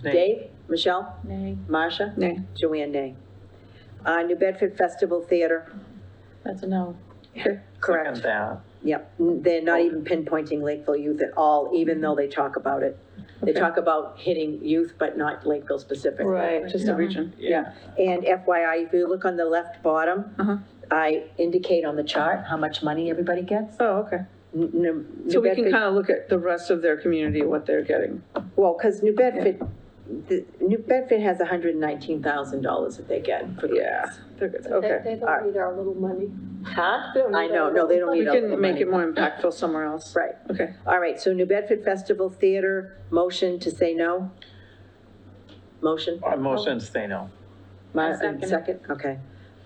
Nay.
Dave, Michelle,
Nay,
Marcia,
Nay.
Joanne, nay. New Bedford Festival Theater,
that's a no.
correct.
Second that.
Yep, they're not even pinpointing Lakeville youth at all, even though they talk about it. They
Okay.
talk about hitting youth, but not Lakeville specific.
Right, just a
Yeah.
region.
Yeah, and FYI, if you look on the left bottom,
Uh-huh.
I indicate on the chart how much money everybody gets.
Oh, okay.
New
So we can
Bedford-
kind of look at the rest of their community, what they're getting.
Well, because New Bedford, New Bedford has $119,000 that they get for
Yeah,
grants.
they're good,
They
okay.
don't need our little money.
Huh?
They don't
I
need
know,
our
no, they don't
We
need all the
can make
money.
it more impactful somewhere else.
Right,
Okay.
all right, so New Bedford Festival Theater, motion to say no? Motion?
Motion to say no.
My,
second it.
second, okay.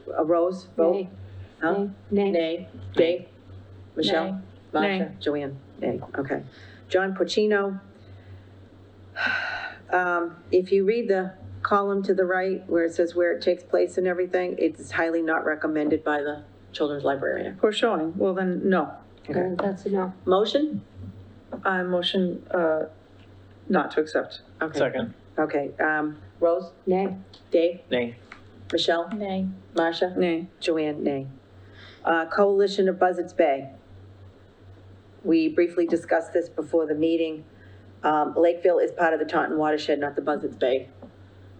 Rose, vote?
Nay.
Huh?
Nay.
Nay. Dave? Michelle?
Nay.
Marcia?
Nay.
Joanne? Nay, okay. John Porcino. If you read the column to the right where it says where it takes place and everything, it's highly not recommended by the children's librarian.
For showing, well then, no.
Okay.
That's a no.
Motion?
I motion, not to accept.
Okay.
Second,
Okay, Rose?
Nay.
Dave?
nay.
Michelle?
Nay.
Marcia?
Nay.
Joanne, nay. Coalition of Buzzards Bay. We briefly discussed this before the meeting. Lakeville is part of the Taunton watershed, not the Buzzards Bay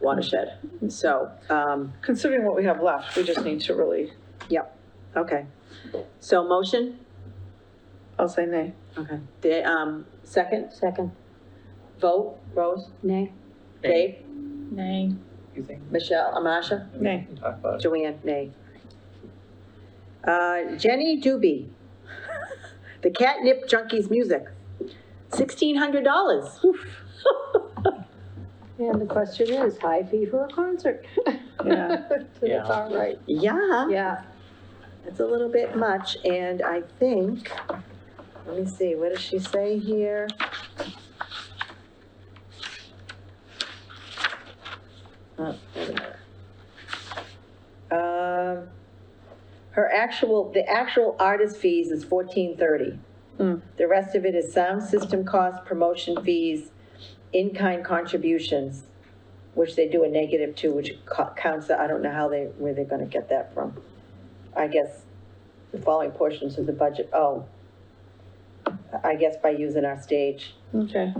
watershed. So,
Considering what we have left, we just need to really,
yep, okay. So motion?
I'll say nay.
Okay. Second,
Second.
vote, Rose,
Nay.
Dave,
Nay.
You think?
Michelle, Marcia,
Nay.
We can talk about it.
Joanne, nay. Jenny Doobie, the Catnip Junkies Music, $1,600.
And the question is, high fee for a concert?
Yeah.
To the
Yeah.
far right,
Yeah,
yeah.
it's a little bit much, and I think, let me see, what does she say here? Wait a minute. The actual artist fees is $1,430.
Mm.
The rest of it is sound system costs, promotion fees, in-kind contributions, which they do a negative to, which counts, I don't know where they're gonna get that from. I guess the following portions of the budget, I guess by using our stage,
Okay.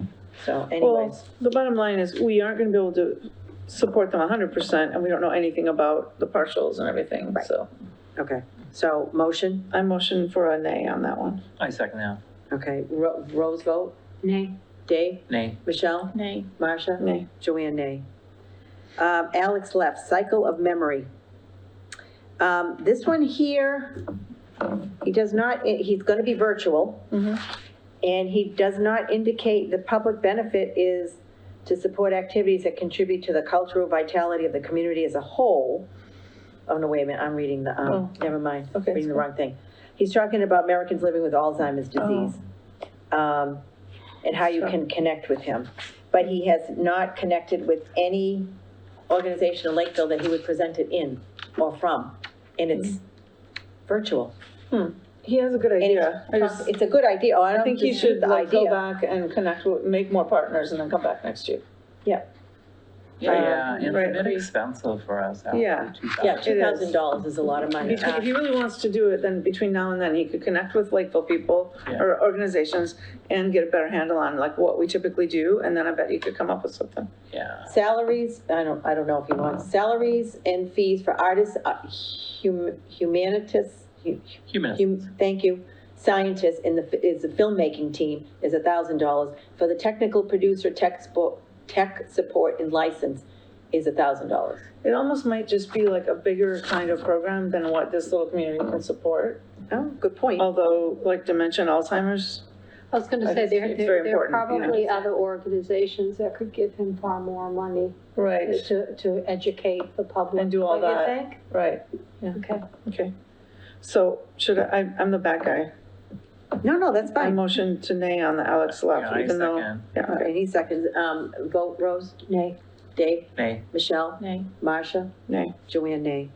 so
Well,
anyways.
the bottom line is, we aren't gonna be able to support them 100%, and we don't know anything about the partials and everything,
Right.
so.
Okay, so motion,
I motion for a nay on that one.
I second that.
okay, Rose vote,
Nay.
Dave,
Nay.
Michelle,
Nay.
Marcia?
Nay.
Joanne, nay. Alex left, Cycle of Memory. This one here, he does not, he's gonna be virtual,
Mhm.
and he does not indicate the public benefit is to support activities that contribute to the cultural vitality of the community as a whole. Oh, no, wait a minute, I'm reading the,
Oh.
never mind,
Okay,
reading the
so-
wrong thing. He's talking about Americans living with Alzheimer's disease. And how you
Sure.
can connect with him. But he has not connected with any organization in Lakeville that he would present it in or from. And it's virtual.
He has a good
And
idea.
it's a good idea. Oh, I
I
don't
think he
dispute
should
the
like go
idea.
back and connect with, make more partners and then come back next year.
Yeah, and
right.
it's a bit expensive for us.
Yeah.
Yeah,
It is.
$2,000 is a lot of money.
If he really wants to do it, then between now and then, he could connect with Lakeville people
Yeah.
or organizations and get a better handle on like what we typically do, and then I bet you could come up with something.
Yeah.
Salaries, I don't know if he wants, salaries and fees for artists, humanities,
Humanists.
thank you, scientists is the filmmaking team is $1,000. For the technical producer, tech support and license is $1,000.
It almost might just be like a bigger kind of program than what this little community can support.
Oh, good point.
Although, like dementia and Alzheimer's,
I was gonna
I
say,
just
there,
think it's very
there are
important, you know.
probably other organizations that could give him far more money
right,
to educate the public.
And do all
Don't you
that.
think?
right,
Okay.
okay. So should I'm the bad guy.
No, that's
I
fine.
motion to nay on the Alex
Yeah,
left,
I
even though.
second.
Yeah, okay.
Okay, any seconds, vote, Rose,
Nay.
Dave,
Nay.
Michelle,
Nay.
Marcia,
Nay.
Joanne, nay.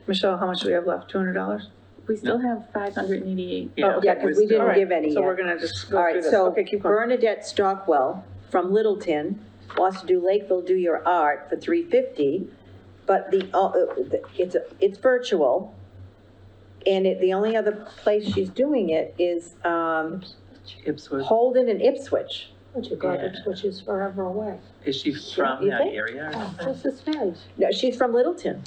Michelle, how much do we have left? $200?
We still have 588.
Yeah,
okay.
Yeah, because we
we're still-
didn't
All right,
give any
So
yet.
we're gonna just
All
go
right,
through this.
so
Okay, keep going.
Bernadette Stockwell from Littleton wants to do Lakeville Do Your Art for $350, but it's virtual. And the only other place she's doing it is
Ipswich.
Holden and Ipswich.
But you got
Yeah.
it, which is forever away.
Is she from
you
that
think?
area or
Oh,
something?
just a smidge.
No, she's from Littleton.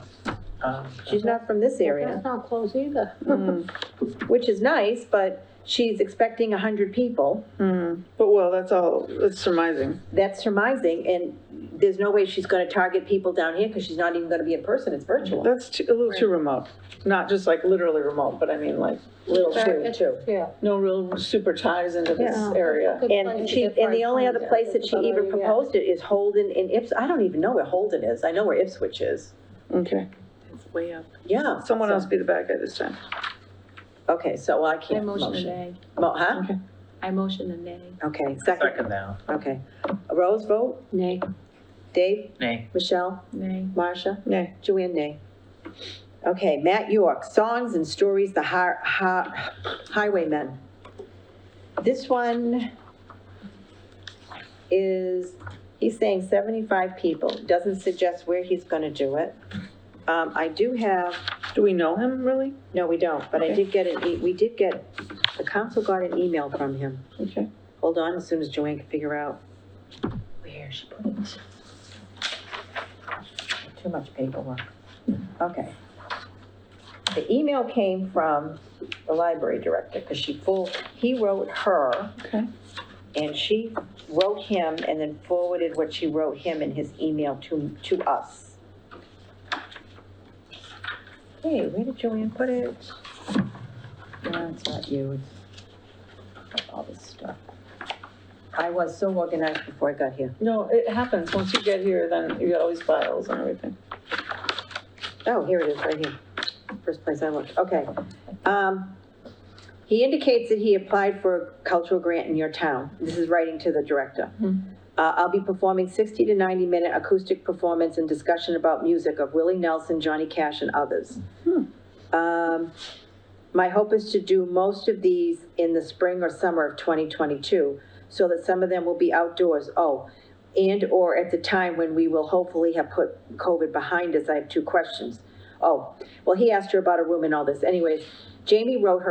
She's not from this
But
area,
That's not close either.
Mm,
which is nice, but she's expecting 100 people.
But well, that's surmising.
That's surmising, and there's no way she's gonna target people down here, because she's not even gonna be in person, it's virtual.
That's a little too remote. Not just like literally remote, but I mean like,
Little too,
It's-
too.
Yeah.
no real super ties into this
Yeah.
area.
Good
And
place
she,
to
and the
find
only other
content.
place that she
That's
even
all you get.
proposed it is Holden and Ipswich. I don't even know where Holden is, I know where Ipswich is.
Okay,
It's way up.
Yeah.
someone
so-
else be the bad guy this time.
Okay, so I
I
can't
motion a
motion.
nay.
Huh?
Okay.
I motion a nay.
Okay, second,
Second now.
okay. Rose vote,
Nay.
Dave,
Nay.
Michelle,
Nay.
Marcia,
Nay.
Joanne, nay. Okay, Matt York, Songs and Stories, the Highwaymen. This one is, he's saying 75 people, doesn't suggest where he's gonna do it. I do have,
Do we know him really?
no, we don't, but I
Okay.
did get the council got an email from him.
Okay.
Hold on, as soon as Joanne can figure out where she put it. Too much paperwork. Okay. The email came from the library director, because he wrote her,
Okay.
and she wrote him, and then forwarded what she wrote him in his email to us. Hey, where did Joanne put it? No, it's not you, it's all this stuff. I was so organized before I got here.
No, it happens. Once you get here, then you got all these files and everything.
Oh, here it is, right here. First place I looked, okay. He indicates that he applied for a cultural grant in your town. This is writing to the director. I'll be performing 60 to 90-minute acoustic performance and discussion about music of Willie Nelson, Johnny Cash, and others. My hope is to do most of these in the spring or summer of 2022, so that some of them will be outdoors. And/or at the time when we will hopefully have put COVID behind us. I have 2 questions. Well, he asked her about a room and all this. Anyways, Jamie wrote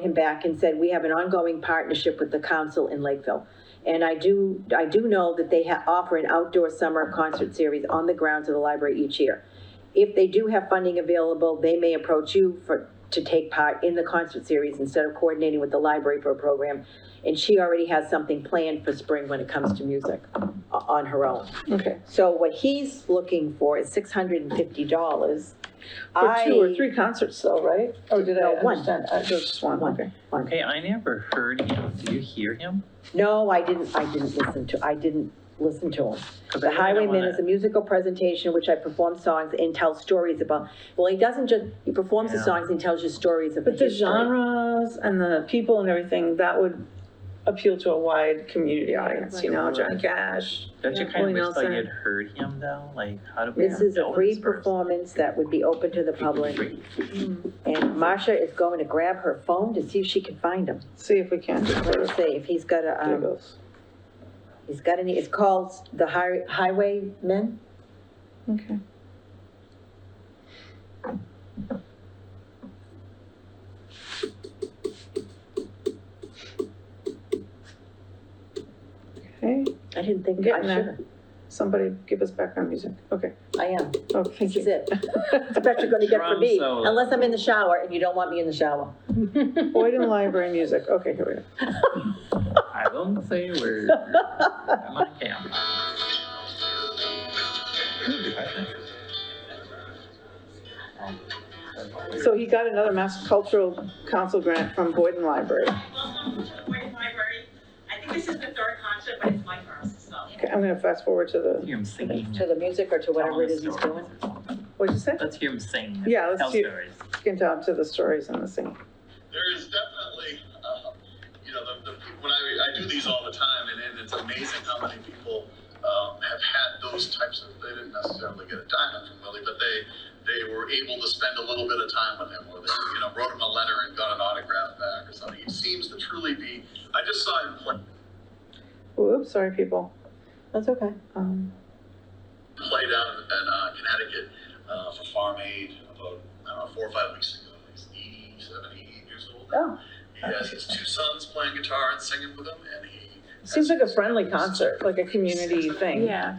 him back and said, we have an ongoing partnership with the council in Lakeville. And I do know that they offer an outdoor summer concert series on the grounds of the library each year. If they do have funding available, they may approach you to take part in the concert series instead of coordinating with the library for a program. And she already has something planned for spring when it comes to music on her own.
Okay.
So what he's looking for is $650.
For 2 or 3 concerts though, right? Or did I
No, one.
understand? Just one, okay.
Okay, I never heard him. Do you hear him?
No, I didn't listen to him.
'Cause
The
I really don't
Highwayman
wanna-
is a musical presentation which I perform songs and tell stories about. Well, he doesn't just, he performs the
Yeah.
songs and tells you stories of the
But the
history.
genres and the people and everything, that would appeal to a wide community audience, you know, Johnny Cash.
Don't you kind
Willie
of wish that
Nelson.
you'd heard him though? Like, how do we
This is a
know
free
this person?
performance that would be open to the public. And Marcia is going to grab her phone to see if she can find him.
See if we can.
Let's see if he's got
There it
a,
goes.
it's called the Highwaymen.
Okay. Okay,
I didn't think I
Getting there.
should.
somebody give us background music. Okay.
I am.
Oh, thank
This is
you.
it. It's the best you're gonna get from
Drum
me,
solo.
unless I'm in the shower and you don't want me in the shower.
Boyden Library music. Okay, here we go.
I don't say a word. I'm on camera.
So he got another Mass Cultural Council grant from Boyden Library.
Boyden Library. I think this is the 3rd concert, but it's my first, so.
Okay, I'm gonna fast forward to the,
Hear him singing.
To the music or to whatever it is he's
Telling
doing.
a story.
what'd you say?
Let's hear him sing.
Yeah, let's
Tell
hear-
stories.
Get down to the stories and the singing.
There is definitely, the people, when I do these all the time, and it's amazing how many people have had those types of, they didn't necessarily get a diamond from Willie, but they were able to spend a little bit of time with him, or they, wrote him a letter and got an autograph back or something. He seems to truly be, I just saw him
Oops, sorry, people.
That's okay.
play down in Connecticut for Farm Aid about, 4 or 5 weeks ago. He's 88 years old.
Oh.
He has his 2 sons playing guitar and singing with him, and he.
Seems like a friendly concert, like a community thing.
Yeah.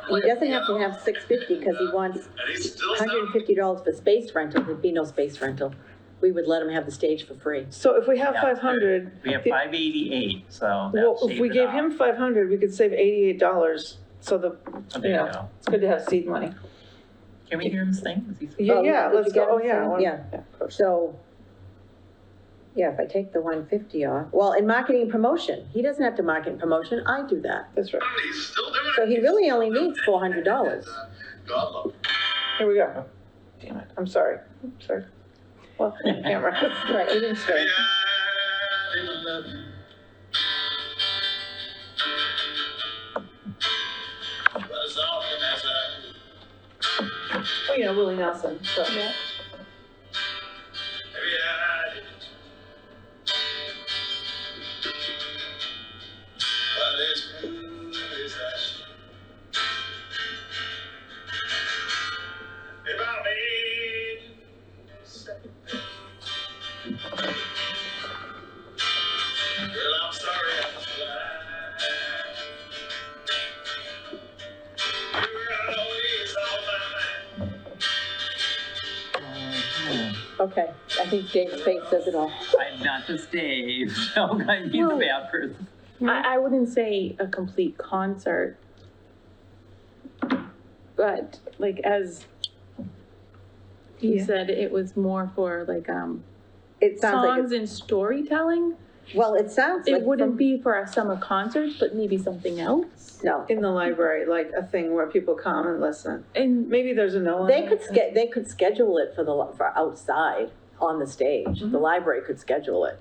He doesn't have to have $650 because he wants
And he's still sounding
$150 for space rental. There'd be no space rental. We would let him have the stage for free.
So if we have
Yeah.
500.
We have 588, so
Well,
that'll
if
shave
we
it
gave
off.
him 500, we could save $88. So
Oh, there you go.
it's good to have seed money.
Can we hear him sing? Is he singing?
Yeah,
Oh,
yeah,
did
let's
you get
go. Oh,
him
yeah.
some?
one-
Yeah.
of course.
So, yeah, if I take the 150 off, well, in marketing and promotion, he doesn't have to market and promotion. I do that.
That's right.
He's still doing it.
So he really only needs $400.
God love him.
Here we go. Damn it. I'm sorry. Sorry. Well, camera.
Right, he didn't stay.
Yeah, I didn't love you. But as often as I could,
Oh, yeah, Willie Nelson. So.
maybe I didn't. But as good as I should. If I made a second thing. Girl, I'm sorry I was blind. You were always on my mind.
Okay, I think Dave's face says it all.
I'm not just Dave. No, he's a
Well-
bad person.
I wouldn't say a complete concert, but like as you
Yeah.
said, it was more for like
It sounds like
songs and storytelling.
Well, it sounds like.
It wouldn't
from-
be for our summer concerts, but maybe something else.
No,
In the library, like a thing where people come and listen.
And
Maybe there's a no one.
they could schedule it for outside on the stage. The library could schedule it.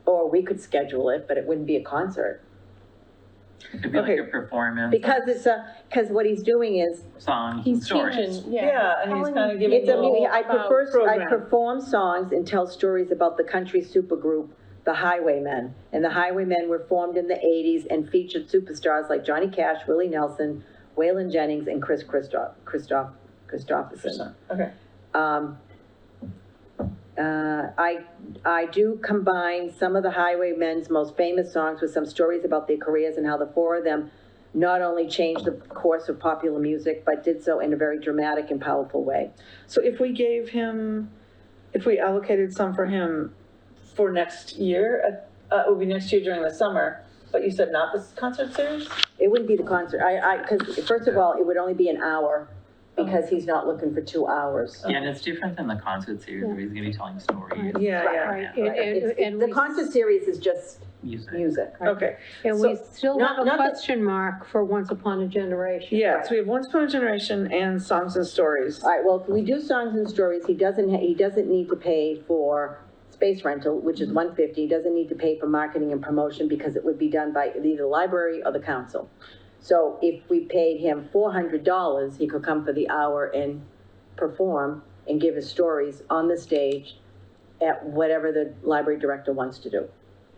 Or we could schedule it, but it wouldn't be a concert.
It'd be like
Okay.
a performance.
Because because what he's doing is,
Songs and
he's
stories.
teaching,
Yeah, and he's kind of giving
it's a,
little
I
program.
perform songs and tell stories about the country supergroup, the Highwaymen. And the Highwaymen were formed in the 80s and featured superstars like Johnny Cash, Willie Nelson, Waylon Jennings, and Christopherson.
Okay.
I do combine some of the Highwaymen's most famous songs with some stories about their careers and how the four of them not only changed the course of popular music, but did so in a very dramatic and powerful way.
So if we allocated some for him for next year, it would be next year during the summer, but you said not this concert series?
It wouldn't be the concert, because first of all, it would only be an hour, because he's not looking for 2 hours.
Yeah, and it's different than the concert series where he's gonna be telling stories.
Yeah, yeah,
Right,
The concert series is just
Music.
music.
okay.
And
So-
we still
Not-
have a
not that-
question mark for Once Upon a Generation.
Yeah, so we have Once Upon a Generation and Songs and Stories.
All right, well, if we do songs and stories, he doesn't need to pay for space rental, which is $150. He doesn't need to pay for marketing and promotion because it would be done by either the library or the council. So if we paid him $400, he could come for the hour and perform and give his stories on the stage at whatever the library director wants to do.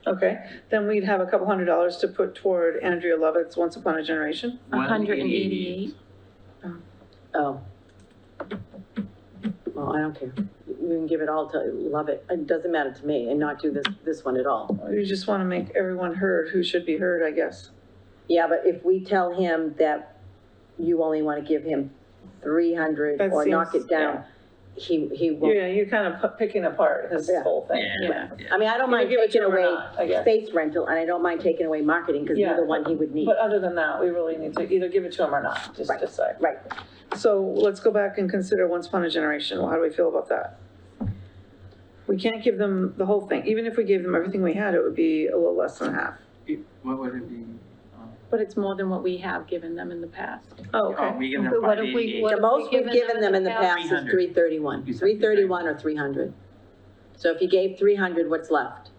Okay, then we'd have a couple $100 to put toward Andrea Lovett's Once Upon a Generation.
188.
Oh. Well, I don't care. You can give it all to Love It. It doesn't matter to me, and not do this one at all.
We just want to make everyone heard who should be heard, I guess.
Yeah, but if we tell him that you only want to give him 300
That
or knock
seems-
it down, he won't.
Yeah, you're kind of picking apart his
Yeah.
whole thing.
Yeah.
I mean, I don't mind
Either give it to
taking
him or
away
not, I guess.
space rental, and I don't mind taking away marketing, because
Yeah,
neither one he would need.
But other than that, we really need to either give it to him or not, just
Right.
decide.
Right.
So let's go back and consider Once Upon a Generation. How do we feel about that? We can't give them the whole thing. Even if we gave them everything we had, it would be a little less than half.
What would it be?
But it's more than what we have given them in the past.
Oh,
Oh,
okay.
we give them
But what if we-
588.
what
The
have
most
we
we've given them in the past is
300.
331.
You said
331 or 300. So if you gave 300, what's left?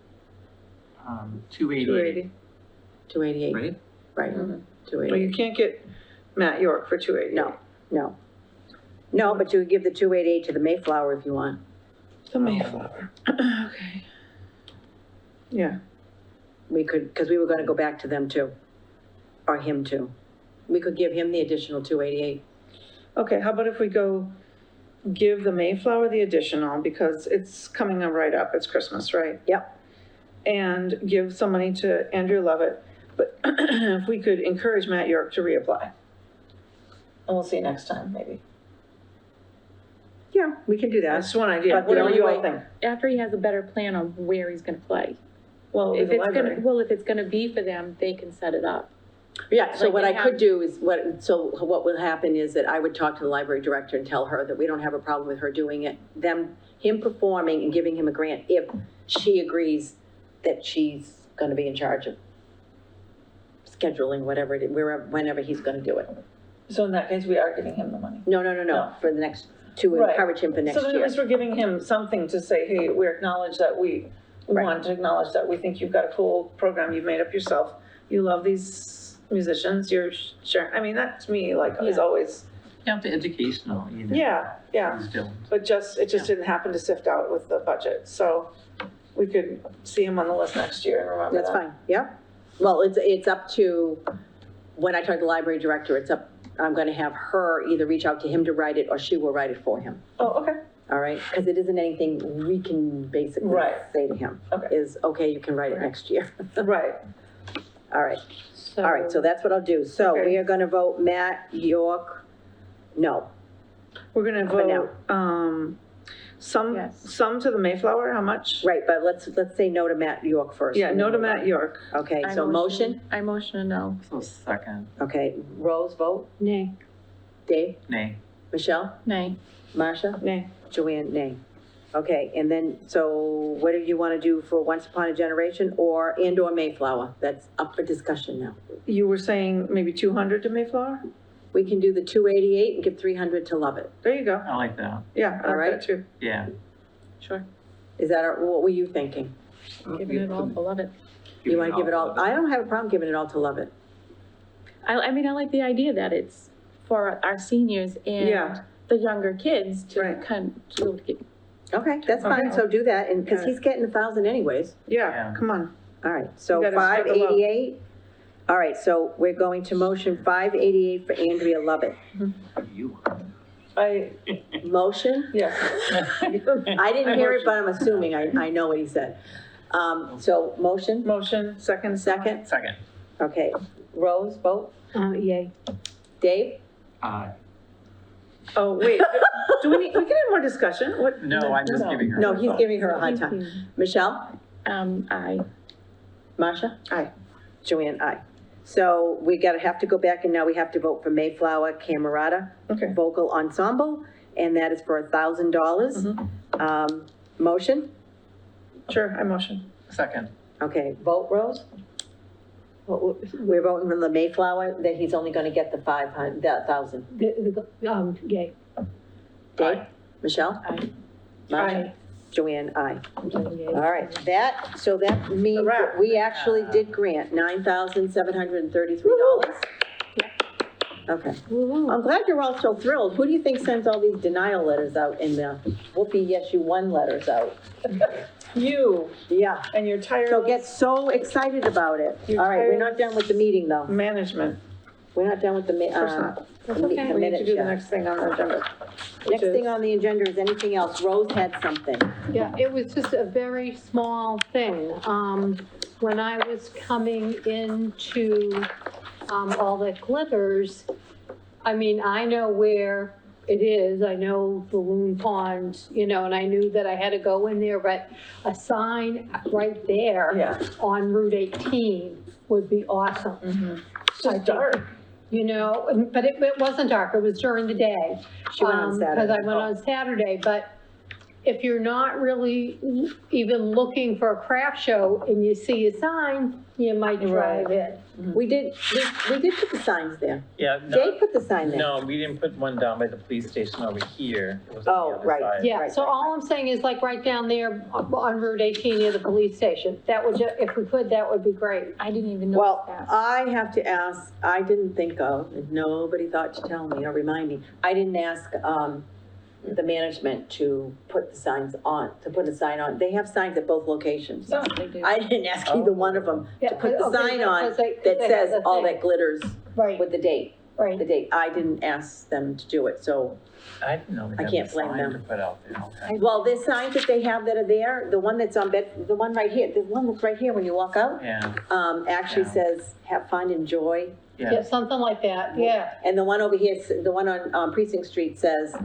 288,
288,
right?
right,
Well, you
288.
can't get Matt York for 280.
No. No, but you could give the 288 to the Mayflower if you want.
The Mayflower. Okay. Yeah,
We could, because we were gonna go back to them too, or him too. We could give him the additional 288.
okay, how about if we go give the Mayflower the additional, because it's coming right up, it's Christmas, right?
Yep.
And give some money to Andrea Lovett, but if we could encourage Matt York to reapply. And we'll see next time, maybe.
Yeah, we can do that.
That's one idea,
But
what
the
do
only
you all
way-
think?
After he has a better plan on where he's gonna play.
Well,
If
the
it's gonna,
library.
well, if it's gonna be for them, they can set it up.
Yeah, so
Like
what
they
I could
have-
do is, what will happen is that I would talk to the library director and tell her that we don't have a problem with her doing it, him performing and giving him a grant if she agrees that she's gonna be in charge of scheduling whatever it is, whenever he's gonna do it.
So in that case, we are giving him the money.
No, for the next, to
Right.
encourage him for next
So then at
year.
least we're giving him something to say, hey, we acknowledge that we
Right.
want to acknowledge that we think you've got a cool program you've made up yourself. You love these musicians, you're sure, I mean, that to me, like, is
Yeah.
always,
Yeah, the educational, you know.
yeah.
He's doing.
But it just didn't happen to sift out with the budget, so we could see him on the list next year and remember that.
That's fine, yeah. Well, it's up to, when I talk to the library director, I'm gonna have her either reach out to him to write it, or she will write it for him.
Oh, okay,
All right, because it isn't anything we can basically
Right.
say to him.
Okay.
Is, okay, you can write it next year.
right.
All right, so that's what I'll do. So
Okay.
we are gonna vote Matt York, no.
We're gonna
For now.
vote,
Yes.
some to the Mayflower, how much?
Right, but let's say no to Matt York first.
Yeah, no to Matt York.
Okay,
I
so motion,
I motion a no.
So second,
okay, Rose, vote,
Nay.
Dave,
nay.
Michelle,
Nay.
Marcia,
Nay.
Joanne, nay. Okay, and then, so what do you want to do for Once Upon a Generation and/or Mayflower? That's up for discussion now.
You were saying maybe 200 to Mayflower?
We can do the 288 and give 300 to Love It.
There you go.
I like that,
Yeah, I
All
like
right.
that too.
yeah.
Sure.
Is that, what were you thinking?
Giving it all, I love it.
You want to give it all? I don't have a problem giving it all to Love It.
I mean, I like the idea that it's for our seniors
Yeah.
and the younger kids to
Right.
kind of get.
Okay, that's fine,
Okay.
so do that, and, because
Yeah.
he's getting 1,000 anyways.
Yeah,
Yeah.
come on.
All right, so
You gotta spread the love.
588. All right, so we're going to motion 588 for Andrea Love It.
You.
I,
Motion?
yeah.
I didn't hear it, but I'm assuming I know what he said. So motion,
Motion, second.
second?
Second.
Okay. Rose, vote?
Yay.
Dave?
Aye.
Oh, wait, we can have more discussion, what?
No, I'm just giving her.
No,
a
he's
vote.
giving her a hard time. Michelle?
I
Marcia?
Aye.
Joanne, aye. So we have to go back, and now we have to vote for Mayflower Camerata
Okay.
Vocal Ensemble, and that is for $1,000. Motion?
Sure, I motion.
Second.
Okay, vote, Rose? We're voting for the Mayflower, that he's only gonna get the 500, that 1,000.
Yay.
Dave?
Aye.
Michelle?
Aye.
Marcia? Joanne, aye.
I'm saying yay.
All right, so that means that we actually did grant $9,733. Okay.
Woo-hoo.
I'm glad you're all so thrilled. Who do you think sends all these denial letters out and the whoopee, yes, you won letters out?
You
Yeah,
and your tired
so get so excited about it.
You're
All right, we're
tired.
not done with the meeting, though.
management.
We're not done with the,
Of course not.
the
That's okay.
the
We need to
minutes
do the
yet.
next thing on the agenda.
Next thing on the agenda is anything else. Rose had something.
Yeah, it was just a very small thing. When I was coming into, all the glitters, I mean, I know where it is, I know the Loon Pond, and I knew that I had to go in there, but a sign right there
Yeah.
on Route 18 would be awesome.
It's just dark.
But it wasn't dark, it was during the day.
She went on
Because
Saturday.
I went on Saturday, but if you're not really even looking for a craft show and you see a sign, you might drive in.
We did put the signs there.
Yeah,
Dave put the sign there.
no, we didn't put one down by the police station over here. It was on
Oh,
the other
right.
side.
Yeah,
Right,
so
right,
all I'm saying is like right down there on Route 18 near the police station. That would, if we could, that would be great.
I didn't even know
Well,
that.
I have to ask, I didn't think of, and nobody thought to tell me or remind me, I didn't ask, the management to put the signs on, to put a sign on. They have signs at both locations.
Yes, they do.
I didn't ask either one of them
Yeah,
to put the
okay,
sign on
because they
that
have
says
the
all
thing.
that glitters
Right,
with the date.
right.
I didn't ask them to do it, so.
I didn't know they
I
had
can't
a
blame
sign
them.
to put out there. Okay.
Well, the signs that they have that are there, the one that's on the one right here, the one that's right here when you walk out,
Yeah,
actually
Yeah.
says, have fun, enjoy.
Yeah,
yeah.
something like that, yeah.
And the one over here, the one on Precinct Street says,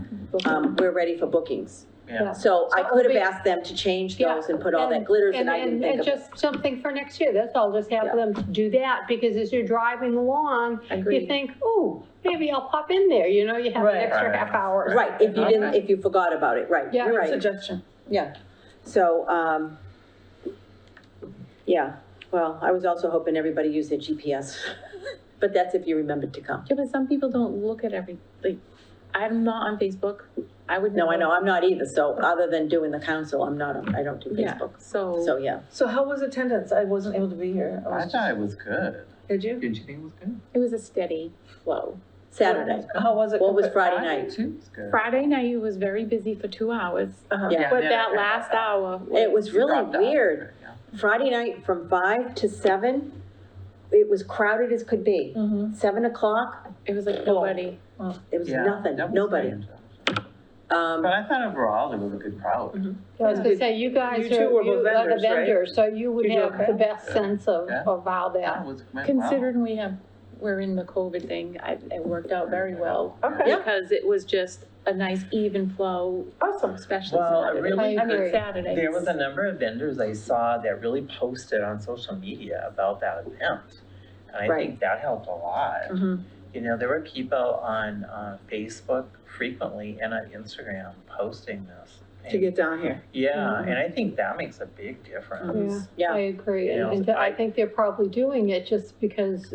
we're ready for bookings.
Yeah.
So I
So
could have
it'll be-
asked them to change
Yeah,
those and put all that glitters, and I didn't think of it.
just something for next year, that's all, just have
Yeah.
them do that, because as you're driving along, you
Agreed.
think, ooh, maybe I'll pop in there, you have an
Right.
extra
Right.
half hour.
Right, if you didn't,
Okay.
if you forgot about it, right,
Yeah.
you're right,
Suggestion.
yeah. So, yeah, well, I was also hoping everybody used their GPS, but that's if you remembered to come.
Yeah, but some people don't look at I'm not on Facebook. I would
No, I know, I'm not either, so other than doing the council, I don't do
Yeah,
Facebook,
so.
so, yeah.
So how was attendance? I wasn't able to be here.
I thought it was good.
Did you?
Did you think it was good?
It was a steady flow.
Saturday,
How was it?
what was
compared-
Friday night?
Too. It was good.
Friday night was very busy for 2 hours.
Uh-huh.
Yeah.
But
Yeah,
that
yeah,
last
yeah.
hour.
It was really
Dropped out.
weird.
Yeah.
Friday night from 5 to 7, it was crowded as could be.
Mhm.
7 o'clock,
It was like nobody.
it was
Yeah,
nothing,
that was
nobody.
strange.
Um,
But I thought overall it was a good crowd.
I was gonna say, you guys
You two were both
are the
vendors, right?
vendors, so you would
Did you
have
okay?
the best sense of
Yeah.
how
Yeah,
that.
it was, went well.
Considering we're in the COVID thing, it worked out very well.
Okay.
Yeah.
Because it was just a nice even flow,
Awesome.
especially
Well,
Saturday.
really
I agree.
Saturdays.
There was a number of vendors I saw that really posted on social media about that event. And I
Right.
think that helped a lot.
Mhm.
There were people on Facebook frequently and on Instagram posting this.
to get down here.
Yeah, and I think that makes a big difference.
Yeah, I
Yeah,
agree,
You know,
and I
I-
think they're probably doing it just because,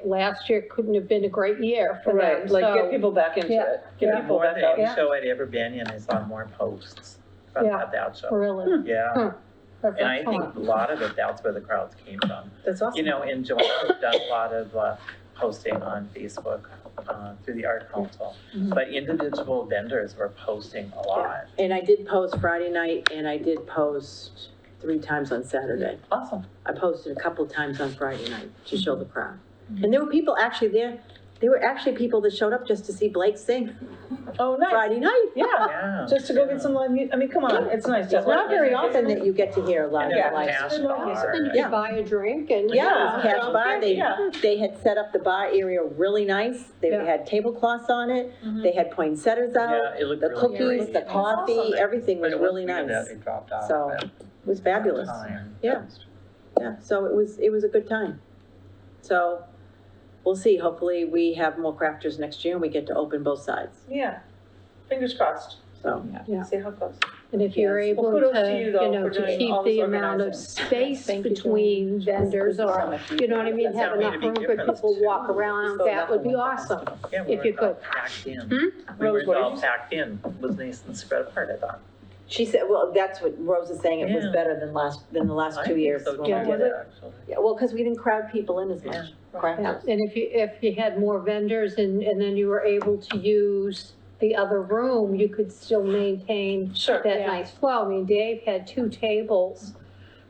last year couldn't have been a great year for them,
Right, like get
so,
people back into
Yeah.
it, get
Yeah.
people
More
back
than
out.
any
Yeah.
show I'd ever been in, I saw more posts from
Yeah.
that show.
really,
Yeah,
that's
and I think
excellent.
a lot of it, that's where the crowds came from.
That's awesome.
You know, and Joanne's done a lot of posting on Facebook through the Art Council, but individual vendors were posting a lot.
and I did post Friday night, and I did post 3 times on Saturday.
Awesome.
I posted a couple times on Friday night to show the crowd. And there were people actually there, there were actually people that showed up just to see Blake sing
Oh, nice.
Friday night.
Yeah,
Yeah.
just to go get some live music. I mean, come on, it's nice to have.
It's not very
live
often
music.
that you get to hear live,
And there's a
live.
cash
Good
bar.
music.
And you
Yeah.
could buy a drink and.
Yeah, it was cash bar,
Yeah.
they had set up the bar area really nice, they
Yeah.
had tablecloths on it, they had poinsettias out,
Yeah, it looked
the
really
cookies,
great.
the coffee,
awesome.
everything
But
was
it
really
weird that
nice.
It dropped off.
So,
at
It was fabulous,
time.
Yeah. yeah, so it was a good time. So, we'll see, hopefully we have more crafters next year and we get to open both sides,
Yeah, fingers crossed.
so.
Yeah.
See how it goes.
And if you're
Yes.
able
Well, kudos
to,
to you, though, for
to
doing
keep
all this
the amount of
organizing.
space
Thank you,
between vendors or, you know what I mean,
That's
have
not made a
enough
big
room for
difference,
people to
too.
walk around,
So
that would be
nothing.
awesome.
Yeah, we
If you
weren't all
could.
packed in.
Hmm?
We
Rose,
weren't
what did
all
you say?
packed in. It was nice and spread apart, I thought.
She said, well, that's what Rose is saying, it was
Yeah.
better than the last
I
2
think
years.
so
when
too,
we did it.
actually.
Yeah, well, because we didn't crowd people in as
Yeah.
much,
Yeah,
crafters.
and if you had more vendors and then you were able to use the other room, you could still maintain
Sure.
that
Yeah.
nice flow. I mean, Dave had 2 tables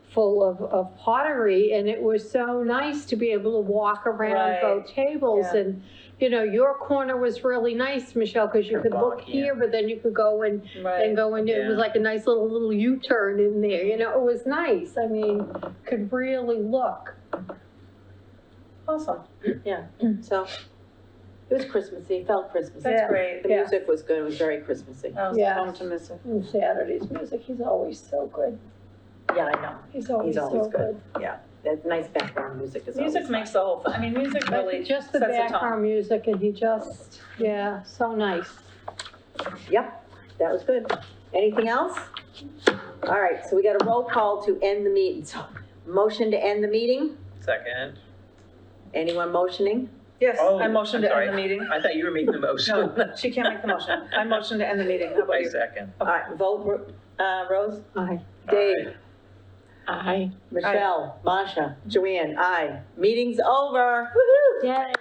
full of pottery, and it was so nice to be able to walk around
Right.
both tables.
Yeah.
And, your corner was really nice, Michelle, because you
Could
could look
walk, yeah.
here, but then you could go and
Right.
go into, it was
Yeah.
like a nice little U-turn in there, it was nice. I mean, could really look.
Awesome.
Yeah, so, it was Christmassy, it felt Christmassy.
That's great.
The
Yeah.
music was good, it was very Christmassy.
I was
Yes.
home to miss it.
And Saturday's music, he's always so good.
Yeah, I know,
He's always
always
so good.
that nice background music is always
Music
fun.
makes the whole, I mean, music
But
really
just the
sets the tone.
background music, and he just, so nice.
Yep, that was good. Anything else? All right, so we got a roll call to end the meeting, so, motion to end the meeting?
Second.
Anyone motioning?
Yes,
Oh,
I motioned
I'm
to
sorry.
end the meeting.
I thought you were making the motion.
No, she can't make the motion. I motioned to end the meeting. How about
I
you?
second.
All right, vote, Rose?
Aye.
Dave?
Aye.
Michelle? Masha? Joanne? Aye. Meeting's over. Woo-hoo!
Yay.